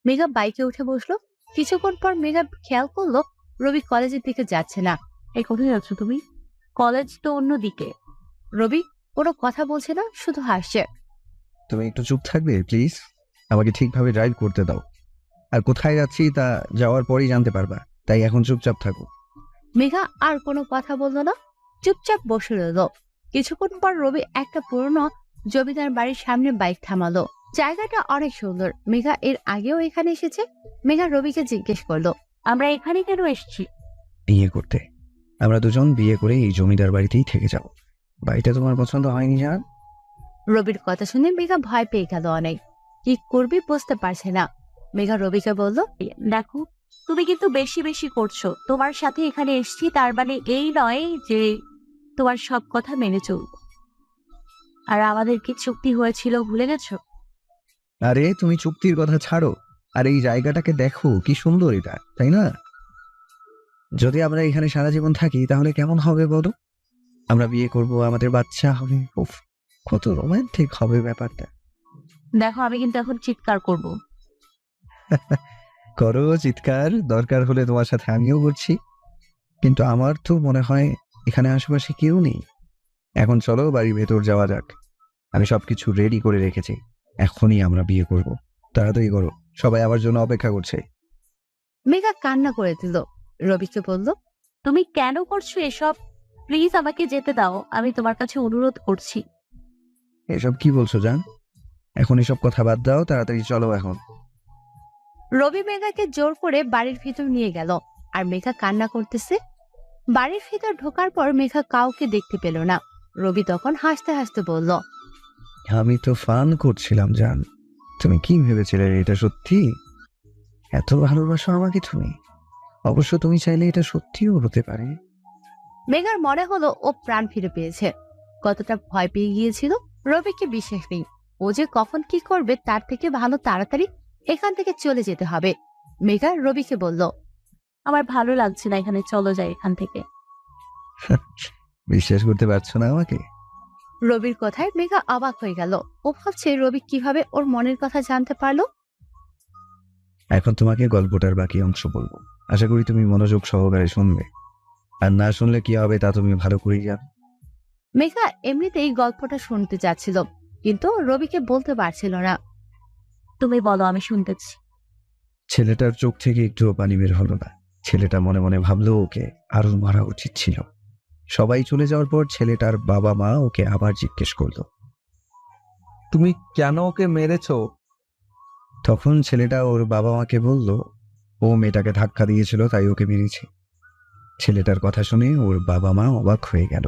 মেঘা বাইকে উঠে বসলো। কিছুক্ষণ পর মেঘা খেয়াল করলো রবি কলেজের দিকে যাচ্ছে না। এই কোথায় যাচ্ছ তুমি? কলেজ তো অন্যদিকে। রবি কোনো কথা বলছে না, শুধু হাসছে। তুমি একটু চুপ থাকবে প্লিজ? আমাকে ঠিকভাবে ড্রাইভ করতে দাও। আর কোথায় যাচ্ছি তা যাওয়ার পরেই জানতে পারবা, তাই এখন চুপচাপ থাকো। মেঘা আর কোনো কথা বললো না, চুপচাপ বসে রইল। কিছুক্ষণ পর রবি একটা পুরনো জমিদার বাড়ির সামনে বাইক থামালো। জায়গাটা অনেক সুন্দর। মেঘা এর আগেও এখানে এসেছে। মেঘা রবিকে জিজ্ঞেস করলো, আমরা এখানে কেন এসেছি? বিয়ে করতে। আমরা দুজন বিয়ে করে এই জমিদার বাড়িতেই থেকে যাব। বাড়িটা তোমার পছন্দ হয়নি জান? রবির কথা শুনে মেঘা ভয় পেয়ে গেল অনেক। কি করবি বুঝতে পারছে না। মেঘা রবিকে বলল, দেখো, তুমি কিন্তু বেশি বেশি করছো। তোমার সাথে এখানে এসেছি তার মানে এই নয় যে তোমার সব কথা মেনে চলবো। আর আমাদের কি চুক্তি হয়েছিল ভুলে গেছো? আরে তুমি চুক্তির কথা ছাড়ো, আর এই জায়গাটাকে দেখো কি সুন্দর এটা, তাই না? যদি আমরা এখানে সারা জীবন থাকি তাহলে কেমন হবে বলো? আমরা বিয়ে করব, আমাদের বাচ্চা হবে। উফ, কত রোমান্টিক হবে ব্যাপারটা। দেখো, আমি কিন্তু এখন চিৎকার করব। করো চিৎকার, দরকার হলে তোমার সাথে আমিও করছি। কিন্তু আমার তো মনে হয় এখানে আশেপাশে কেউ নেই। এখন চলো বাড়ির ভেতর যাওয়া যাক। আমি সবকিছু রেডি করে রেখেছি। এখনই আমরা বিয়ে করব। তাড়াতাড়ি করো, সবাই আমার জন্য অপেক্ষা করছে। মেঘা কান্না করে দিল। রবিকে বলল, তুমি কেন করছো এসব? প্লিজ আমাকে যেতে দাও, আমি তোমার কাছে অনুরোধ করছি। এসব কি বলছো জান? এখন এসব কথা বাদ দাও, তাড়াতাড়ি চলো এখন। রবি মেঘাকে জোর করে বাড়ির ভিতর নিয়ে গেল, আর মেঘা কান্না করতেছে। বাড়ির ভিতর ঢোকার পর মেঘা কাউকে দেখতে পেল না। রবি তখন হাসতে হাসতে বলল, আমি তো ফান করছিলাম জান। তুমি কি ভেবেছিলে এটা সত্যি? এত ভালোবাসো আমাকে তুমি? অবশ্য তুমি চাইলে এটা সত্যিও হতে পারে। মেঘার মনে হলো ও প্রাণ ফিরে পেয়েছে। কতটা ভয় পেয়ে গিয়েছিল রবিকে বিশ্বাস নেই। ও যে কখন কি করবে তার থেকে ভালো তাড়াতাড়ি এখান থেকে চলে যেতে হবে। মেঘা রবিকে বলল, আমার ভালো লাগছে না এখানে, চলো যাই এখান থেকে। বিশ্বাস করতে পারছো না আমাকে? রবির কথায় মেঘা অবাক হয়ে গেল। ও ভাবছে রবি কিভাবে ওর মনের কথা জানতে পারলো। এখন তোমাকে গল্পটার বাকি অংশ বলবো। আশা করি তুমি মনোযোগ সহকারে শুনবে। আর না শুনলে কি হবে তা তুমি ভালো করেই জানো। মেঘা এমনিতেই গল্পটা শুনতে চাচ্ছিল, কিন্তু রবিকে বলতে পারছিল না। তুমি বলো, আমি শুনতেছি। ছেলেটার চোখ থেকে একটুও পানি বের হলো না। ছেলেটা মনে মনে ভাবলো ওকে আরো মারা উচিত ছিল। সবাই চলে যাওয়ার পর ছেলেটার বাবা মা ওকে আবার জিজ্ঞেস করলো, তুমি কেন ওকে মেরেছো? তখন ছেলেটা ওর বাবা মাকে বলল, ও মেয়েটাকে ধাক্কা দিয়েছিল তাই ওকে মেরেছে। ছেলেটার কথা শুনে ওর বাবা মা অবাক হয়ে গেল।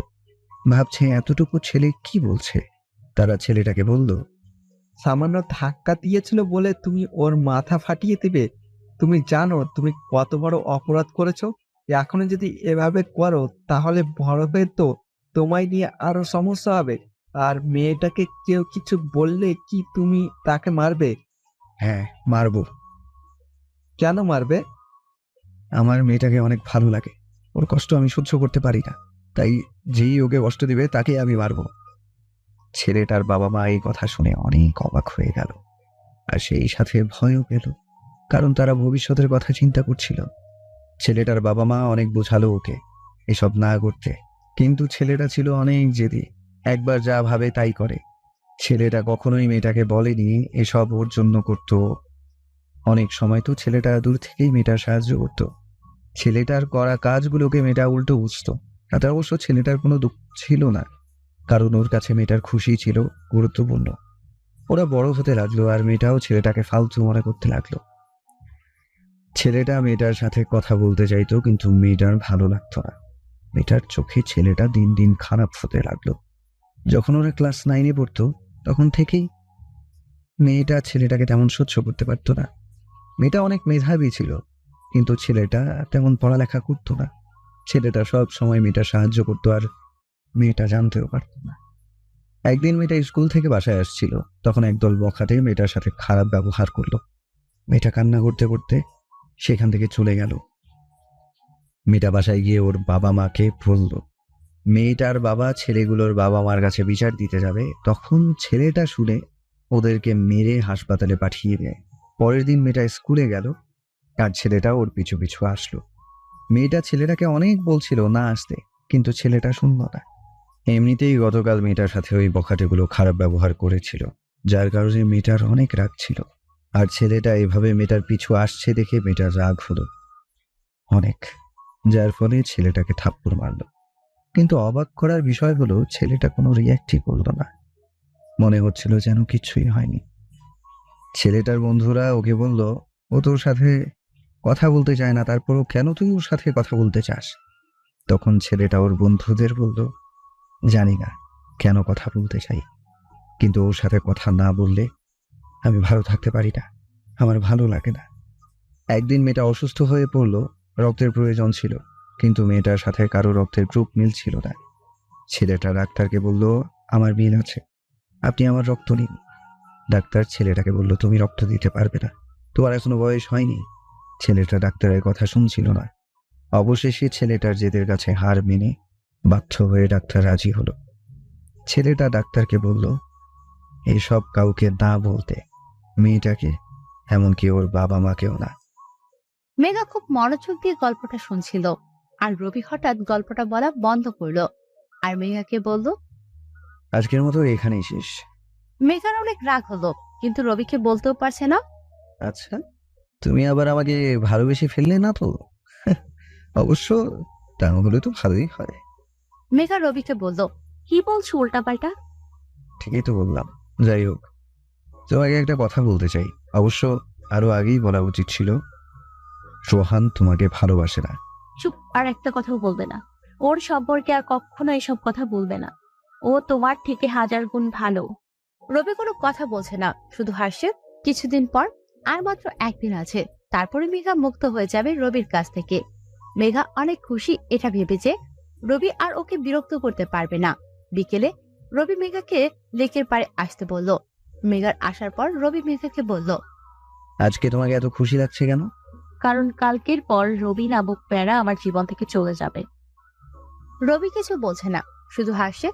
ভাবছে এতটুকু ছেলে কি বলছে। তারা ছেলেটাকে বলল, সামান্য ধাক্কা দিয়েছিল বলে তুমি ওর মাথা ফাটিয়ে দিবে? তুমি জানো তুমি কত বড় অপরাধ করেছো? এখন যদি এভাবে করো তাহলে বড় হয়ে তো তোমায় নিয়ে আরো সমস্যা হবে। আর মেয়েটাকে কেউ কিছু বললে কি তুমি তাকে মারবে? হ্যাঁ, মারবো। কেন মারবে? আমার মেয়েটাকে অনেক ভালো লাগে। ওর কষ্ট আমি সহ্য করতে পারি না, তাই যেই ওকে কষ্ট দিবে তাকে আমি মারবো। ছেলেটার বাবা মা এই কথা শুনে অনেক অবাক হয়ে গেল, আর সেই সাথে ভয়ও পেল, কারণ তারা ভবিষ্যতের কথা চিন্তা করছিল। ছেলেটার বাবা মা অনেক বোঝালো ওকে এসব না করতে, কিন্তু ছেলেটা ছিল অনেক জেদি। একবার যা ভাবে তাই করে। ছেলেটা কখনোই মেয়েটাকে বলেনি এসব ওর জন্য করতো। অনেক সময় তো ছেলেটা দূর থেকেই মেয়েটার সাহায্য করত। ছেলেটার করা কাজগুলোকে মেয়েটা উল্টো বুঝতো। তাতে অবশ্য ছেলেটার কোনো দুঃখ ছিল না, কারণ ওর কাছে মেয়েটার খুশি ছিল গুরুত্বপূর্ণ। ওরা বড় হতে লাগলো আর মেয়েটাও ছেলেটাকে ফালতু মনে করতে লাগলো। ছেলেটা মেয়েটার সাথে কথা বলতে চাইতো, কিন্তু মেয়েটার ভালো লাগতো না। মেয়েটার চোখে ছেলেটা দিন দিন খারাপ হতে লাগলো। যখন ওরা ক্লাস 9-এ পড়তো তখন থেকেই মেয়েটা ছেলেটাকে তেমন সহ্য করতে পারতো না। মেয়েটা অনেক মেধাবী ছিল, কিন্তু ছেলেটা তেমন পড়ালেখা করতো না। ছেলেটা সব সময় মেয়েটা সাহায্য করতো আর মেয়েটা জানতেও পারতো না। একদিন মেয়েটা স্কুল থেকে বাসায় আসছিল, তখন একদল বখাটে মেয়েটার সাথে খারাপ ব্যবহার করলো। মেয়েটা কান্না করতে করতে সেখান থেকে চলে গেল। মেয়েটা বাসায় গিয়ে ওর বাবা মাকে বলল। মেয়েটার বাবা ছেলেগুলোর বাবা মার কাছে বিচার দিতে যাবে, তখন ছেলেটা শুনে ওদেরকে মেরে হাসপাতালে পাঠিয়ে দেয়। পরের দিন মেয়েটা স্কুলে গেল আর ছেলেটা ওর পিছু পিছু আসলো। মেয়েটা ছেলেটাকে অনেক বলছিল না আসতে, কিন্তু ছেলেটা শুনল না। এমনিতেই গতকাল মেয়েটার সাথে ওই বখাটেগুলো খারাপ ব্যবহার করেছিল, যার কারণে মেয়েটার অনেক রাগ ছিল। আর ছেলেটা এভাবে মেয়েটার পিছু আসছে দেখে মেয়েটার রাগ হলো অনেক, যার ফলে ছেলেটাকে থাপ্পড় মারল। কিন্তু অবাক করার বিষয় হলো ছেলেটা কোনো রিয়াক্টই করলো না, মনে হচ্ছিল যেন কিছুই হয়নি। ছেলেটার বন্ধুরা ওকে বলল, ও তোর সাথে কথা বলতে চায় না, তারপরও কেন তুই ওর সাথে কথা বলতে চাস? তখন ছেলেটা ওর বন্ধুদের বলল, জানি না কেন কথা বলতে চাই, কিন্তু ওর সাথে কথা না বললে আমি ভালো থাকতে পারি না, আমার ভালো লাগে না। একদিন মেয়েটা অসুস্থ হয়ে পড়লো, রক্তের প্রয়োজন ছিল, কিন্তু মেয়েটার সাথে কারো রক্তের গ্রুপ মিলছিল না। ছেলেটা ডাক্তারকে বলল, আমার মিল আছে, আপনি আমার রক্ত নিন। ডাক্তার ছেলেটাকে বলল, তুমি রক্ত দিতে পারবে না, তোমার এখনো বয়স হয়নি। ছেলেটা ডাক্তারের কথা শুনছিল না। অবশেষে ছেলেটার জেদের কাছে হার মেনে বাধ্য হয়ে ডাক্তার রাজি হলো। ছেলেটা ডাক্তারকে বলল এসব কাউকে না বলতে, মেয়েটাকে, এমনকি ওর বাবা মাকেও না। মেঘা খুব মনোযোগ দিয়ে গল্পটা শুনছিল, আর রবি হঠাৎ গল্পটা বলা বন্ধ করলো আর মেঘাকে বলল। আজকের মতো এখানেই শেষ। মেঘার অনেক রাগ হলো, কিন্তু রবিকে বলতেও পারছে না। আচ্ছা, তুমি আবার আমাকে ভালোবেসে ফেললে না তো? অবশ্য তা হলে তো ভালোই হয়। মেঘা রবিকে বলল। কি বলছো উল্টাপাল্টা? ঠিকই তো বললাম। যাই হোক, তোমাকে একটা কথা বলতে চাই, অবশ্য আরো আগেই বলা উচিত ছিল। রোহান তোমাকে ভালোবাসে না। চুপ, আর একটা কথাও বলবে না। ওর সম্পর্কে আর কখনো এসব কথা বলবে না। ও তোমার থেকে 1000 গুণ ভালো। রবি কোনো কথা বলছে না, শুধু হাসছে। কিছুদিন পর, আর মাত্র একদিন আছে, তারপরে মেঘা মুক্ত হয়ে যাবে রবির কাছ থেকে। মেঘা অনেক খুশি এটা ভেবে যে রবি আর ওকে বিরক্ত করতে পারবে না। বিকেলে রবি মেঘাকে লেকের পাড়ে আসতে বলল। মেঘার আসার পর রবি মেঘাকে বলল, আজকে তোমাকে এত খুশি লাগছে কেন? কারণ কালকের পর রবি নামক প্যারা আমার জীবন থেকে চলে যাবে। রবি কিছু বলছে না, শুধু হাসছে।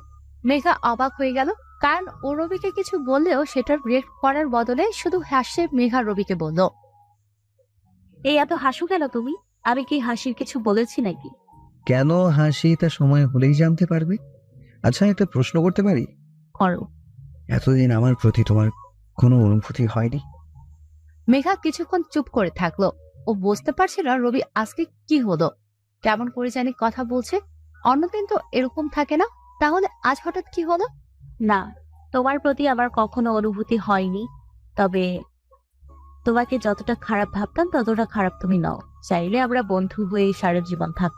মেঘা অবাক হয়ে গেল, কারণ ও রবিকে কিছু বললেও সেটার রিয়েক্ট করার বদলে শুধু হাসছে। মেঘা রবিকে বলল, এই এত হাসু কেন তুমি? আমি কি হাসির কিছু বলেছি নাকি? কেন হাসি তা সময় হলেই জানতে পারবে। আচ্ছা, একটা প্রশ্ন করতে পারি? করো। এতদিন আমার প্রতি তোমার কোনো অনুভূতি হয়নি? মেঘা কিছুক্ষণ চুপ করে থাকলো। ও বুঝতে পারছিল রবি আজকে কি হলো, কেমন করে জানি কথা বলছে। অন্যদিন তো এরকম থাকে না, তাহলে আজ হঠাৎ কি হলো? না, তোমার প্রতি আমার কখনো অনুভূতি হয়নি। তবে তোমাকে যতটা খারাপ ভাবতাম ততটা খারাপ তুমি নও। চাইলে আমরা বন্ধু হয়ে সারা জীবন থাক।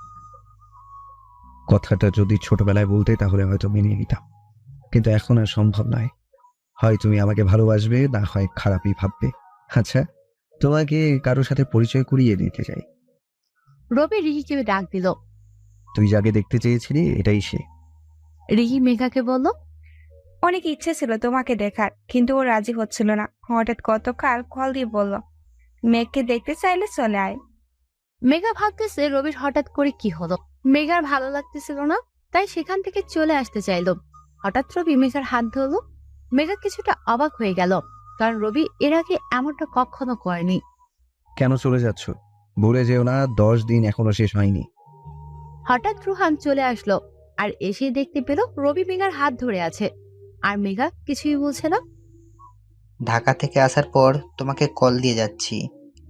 কথাটা যদি ছোটবেলায় বলতে তাহলে হয়তো মেনে নিতাম, কিন্তু এখন আর সম্ভব নয়। হয় তুমি আমাকে ভালোবাসবে, না হয় খারাপই ভাববে। আচ্ছা, তোমাকে কারোর সাথে পরিচয় করিয়ে দিতে চাই। রবি রিহিকে ডাক দিল। তুই যাকে দেখতে চেয়েছিলি এটাই সে। রিহি মেঘাকে বলল, অনেক ইচ্ছে ছিল তোমাকে দেখার, কিন্তু ও রাজি হচ্ছিল না। হঠাৎ গতকাল কল দিয়ে বলল, মেঘকে দেখতে চাইলে চলে আয়। মেঘা ভাবতেছে রবির হঠাৎ করে কি হলো। মেঘার ভালো লাগতেছিল না, তাই সেখান থেকে চলে আসতে চাইলো। হঠাৎ রবি মেঘার হাত ধরলো। মেঘা কিছুটা অবাক হয়ে গেল, কারণ রবি এর আগে এমনটা কখনো করেনি। কেন চলে যাচ্ছ? ভুলে যেও না, 10 দিন এখনো শেষ হয়নি। হঠাৎ রুহান চলে আসলো, আর এসে দেখতে পেল রবি মেঘার হাত ধরে আছে, আর মেঘা কিছুই বলছে না। ঢাকা থেকে আসার পর তোমাকে কল দিয়ে যাচ্ছি,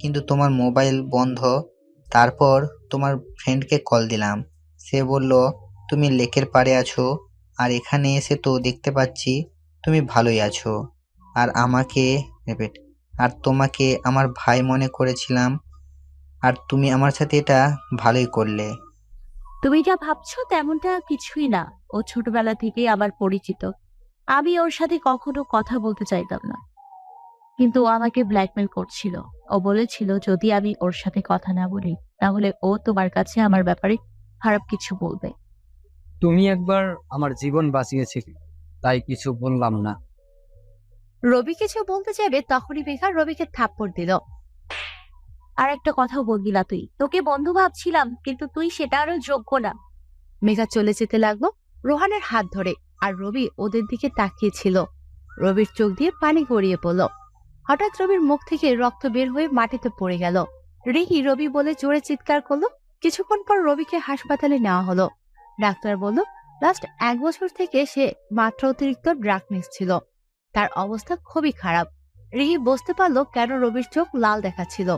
কিন্তু তোমার মোবাইল বন্ধ। তারপর তোমার ফ্রেন্ডকে কল দিলাম, সে বলল তুমি লেকের পাড়ে আছো, আর এখানে এসে তো দেখতে পাচ্ছি তুমি ভালোই আছো। আর আমাকে রিপিট আর তোমাকে আমার ভাই মনে করেছিলাম, আর তুমি আমার সাথে এটা ভালোই করলে। তুমি যা ভাবছো তেমনটা কিছুই না। ও ছোটবেলা থেকেই আমার পরিচিত। আমি ওর সাথে কখনো কথা বলতে চাইতাম না, কিন্তু ও আমাকে ব্ল্যাকমেল করছিল। ও বলেছিল যদি আমি ওর সাথে কথা না বলি তাহলে ও তোমার কাছে আমার ব্যাপারে খারাপ কিছু বলবে। তুমি একবার আমার জীবন বাঁচিয়েছিলে, তাই কিছু বললাম না। রবি কিছু বলতে চাইবে তখনই মেঘা রবিকে থাপ্পড় দিল। আর একটা কথাও বলবি না তুই। তোকে বন্ধু ভাবছিলাম, কিন্তু তুই সেটা আরো যোগ্য না। মেঘা চলে যেতে লাগলো রোহানের হাত ধরে, আর রবি ওদের দিকে তাকিয়েছিল। রবির চোখ দিয়ে পানি গড়িয়ে পড়ল। হঠাৎ রবির মুখ থেকে রক্ত বের হয়ে মাটিতে পড়ে গেল। রিহি রবি বলে জোরে চিৎকার করলো। কিছুক্ষণ পর রবিকে হাসপাতালে নেওয়া হলো। ডাক্তার বলল লাস্ট 1 বছর থেকে সে মাত্রা অতিরিক্ত ড্রাগ নিচ্ছিল। তার অবস্থা খুবই খারাপ। রিহি বুঝতে পারলো কেন রবির চোখ লাল দেখাচ্ছিল।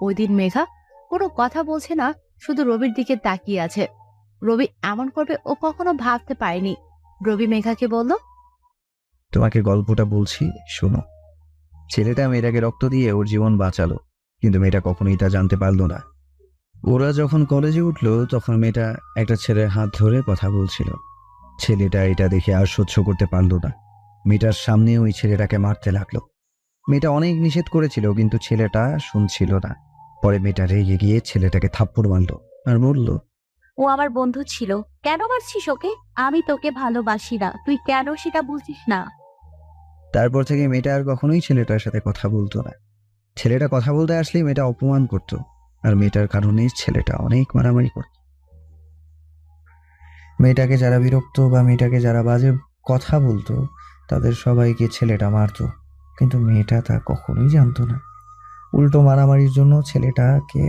ওই দিন মেঘা কোনো কথা বলছে না, শুধু রবির দিকে তাকিয়ে আছে। রবি এমন করবে ও কখনো ভাবতে পারেনি। রবি মেঘাকে বলল, তোমাকে গল্পটা বলছি, শোনো। ছেলেটা মেয়েটাকে রক্ত দিয়ে ওর জীবন বাঁচালো, কিন্তু মেয়েটা কখনোই তা জানতে পারলো না। ওরা যখন কলেজে উঠলো তখন মেয়েটা একটা ছেলের হাত ধরে কথা বলছিল। ছেলেটা এটা দেখে আর সহ্য করতে পারলো না। মেয়েটার সামনে ওই ছেলেটাকে মারতে লাগলো। মেয়েটা অনেক নিষেধ করেছিল, কিন্তু ছেলেটা শুনছিল না। পরে মেয়েটা রেগে গিয়ে ছেলেটাকে থাপ্পড় মারলো আর বলল, ও আমার বন্ধু ছিল, কেন মারছিস ওকে? আমি তোকে ভালোবাসি না, তুই কেন সেটা বুঝিস না? তারপর থেকে মেয়েটা আর কখনোই ছেলেটার সাথে কথা বলতো না। ছেলেটা কথা বলতে আসলেই মেয়েটা অপমান করত, আর মেয়েটার কারণে ছেলেটা অনেক মারামারি করত। মেয়েটাকে যারা বিরক্ত বা মেয়েটাকে যারা বাজে কথা বলতো তাদের সবাইকে ছেলেটা মারতো, কিন্তু মেয়েটা তা কখনোই জানতো না। উল্টো মারামারির জন্য ছেলেটাকে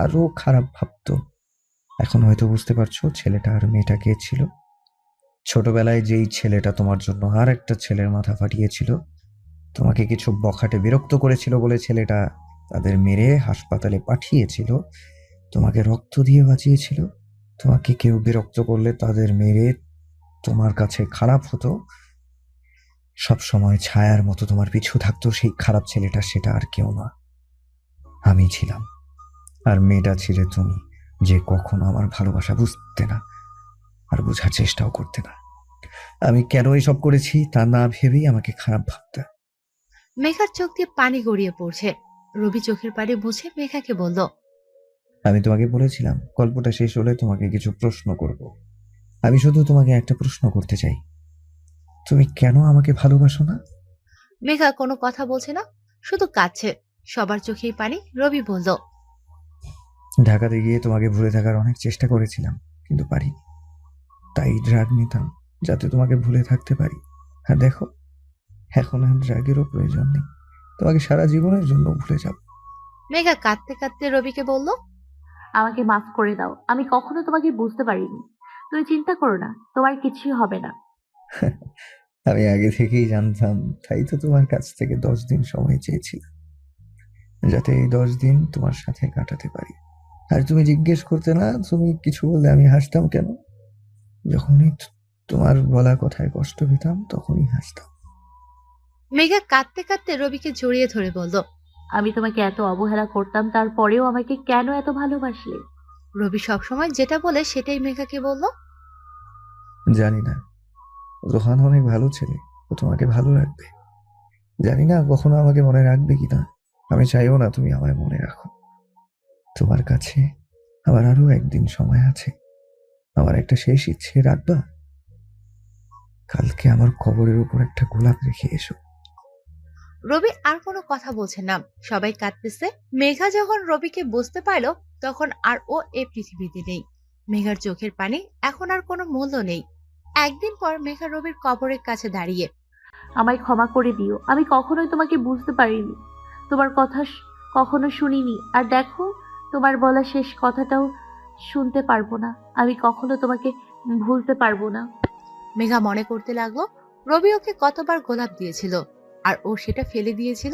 আরো খারাপ ভাবতো। এখন হয়তো বুঝতে পারছো ছেলেটা আর মেয়েটা কে ছিল। ছোটবেলায় যেই ছেলেটা তোমার জন্য আর একটা ছেলের মাথা ফাটিয়েছিল, তোমাকে কিছু বখাটে বিরক্ত করেছিল বলে ছেলেটা তাদের মেরে হাসপাতালে পাঠিয়েছিল, তোমাকে রক্ত দিয়ে বাঁচিয়েছিল। তোমাকে কেউ বিরক্ত করলে তাদের মেরে তোমার কাছে খারাপ হতো, সব সময় ছায়ার মতো তোমার পিছু থাকতো সেই খারাপ ছেলেটা, সেটা আর কেউ না, আমি ছিলাম। আর মেয়েটা ছিলে তুমি, যে কখনো আমার ভালোবাসা বুঝতে না আর বোঝার চেষ্টাও করতে না। আমি কেন এসব করেছি তা না ভেবেই আমাকে খারাপ ভাবতে। মেঘার চোখ দিয়ে পানি গড়িয়ে পড়ছে। রবি চোখের পানি মুছে মেঘাকে বলল, আমি তোমাকে বলেছিলাম গল্পটা শেষ হলে তোমাকে কিছু প্রশ্ন করব। আমি শুধু তোমাকে একটা প্রশ্ন করতে চাই, তুমি কেন আমাকে ভালোবাসো না? মেঘা কোনো কথা বলছে না, শুধু কাঁদছে। সবার চোখেই পানি। রবি বলল, ঢাকাতে গিয়ে তোমাকে ভুলে থাকার অনেক চেষ্টা করেছিলাম, কিন্তু পারিনি। তাই ড্রাগ নিতাম যাতে তোমাকে ভুলে থাকতে পারি। আর দেখো, এখন আর ড্রাগেরও প্রয়োজন নেই, তোমাকে সারা জীবনের জন্য ভুলে যাব। মেঘা কাঁদতে কাঁদতে রবিকে বলল, আমাকে মাফ করে দাও, আমি কখনো তোমাকে বুঝতে পারিনি। তুমি চিন্তা করো না, তোমার কিছুই হবে না। আমি আগে থেকেই জানতাম, তাই তো তোমার কাছ থেকে 10 দিন সময় চেয়েছিলাম, যাতে এই 10 দিন তোমার সাথে কাটাতে পারি। আর তুমি জিজ্ঞেস করতে না, তুমি কিছু বললে আমি হাসতাম কেন? যখনই তোমার বলা কথায় কষ্ট পেতাম তখনই হাসতাম। মেঘা কাঁদতে কাঁদতে রবিকে জড়িয়ে ধরে বলল, আমি তোমাকে এত অবহেলা করতাম, তারপরেও আমাকে কেন এত ভালোবাসলে? রবি সবসময় যেটা বলে সেটাই মেঘাকে বলল, জানি না, রোহান অনেক ভালো ছেলে, ও তোমাকে ভালো রাখবে। জানি না কখনো আমাকে মনে রাখবে কিনা, আমি চাইও না তুমি আমায় মনে রাখো। তোমার কাছে আবার আরো একদিন সময় আছে। আমার একটা শেষ ইচ্ছে রাখবা? কালকে আমার কবরের উপর একটা গোলাপ রেখে এসো। রবি আর কোনো কথা বলছে না, সবাই কাঁদতেছে। মেঘা যখন রবিকে বুঝতে পারলো তখন আর ও এই পৃথিবীতে নেই। মেঘার চোখের পানি এখন আর কোনো মূল্য নেই। একদিন পর মেঘা রবির কবরের কাছে দাঁড়িয়ে, আমায় ক্ষমা করে দিও, আমি কখনোই তোমাকে বুঝতে পারিনি, তোমার কথা কখনো শুনিনি। আর দেখো, তোমার বলা শেষ কথাটাও শুনতে পারবো না। আমি কখনো তোমাকে ভুলতে পারবো না। মেঘা মনে করতে লাগলো রবি ওকে কতবার গোলাপ দিয়েছিল, আর ও সেটা ফেলে দিয়েছিল।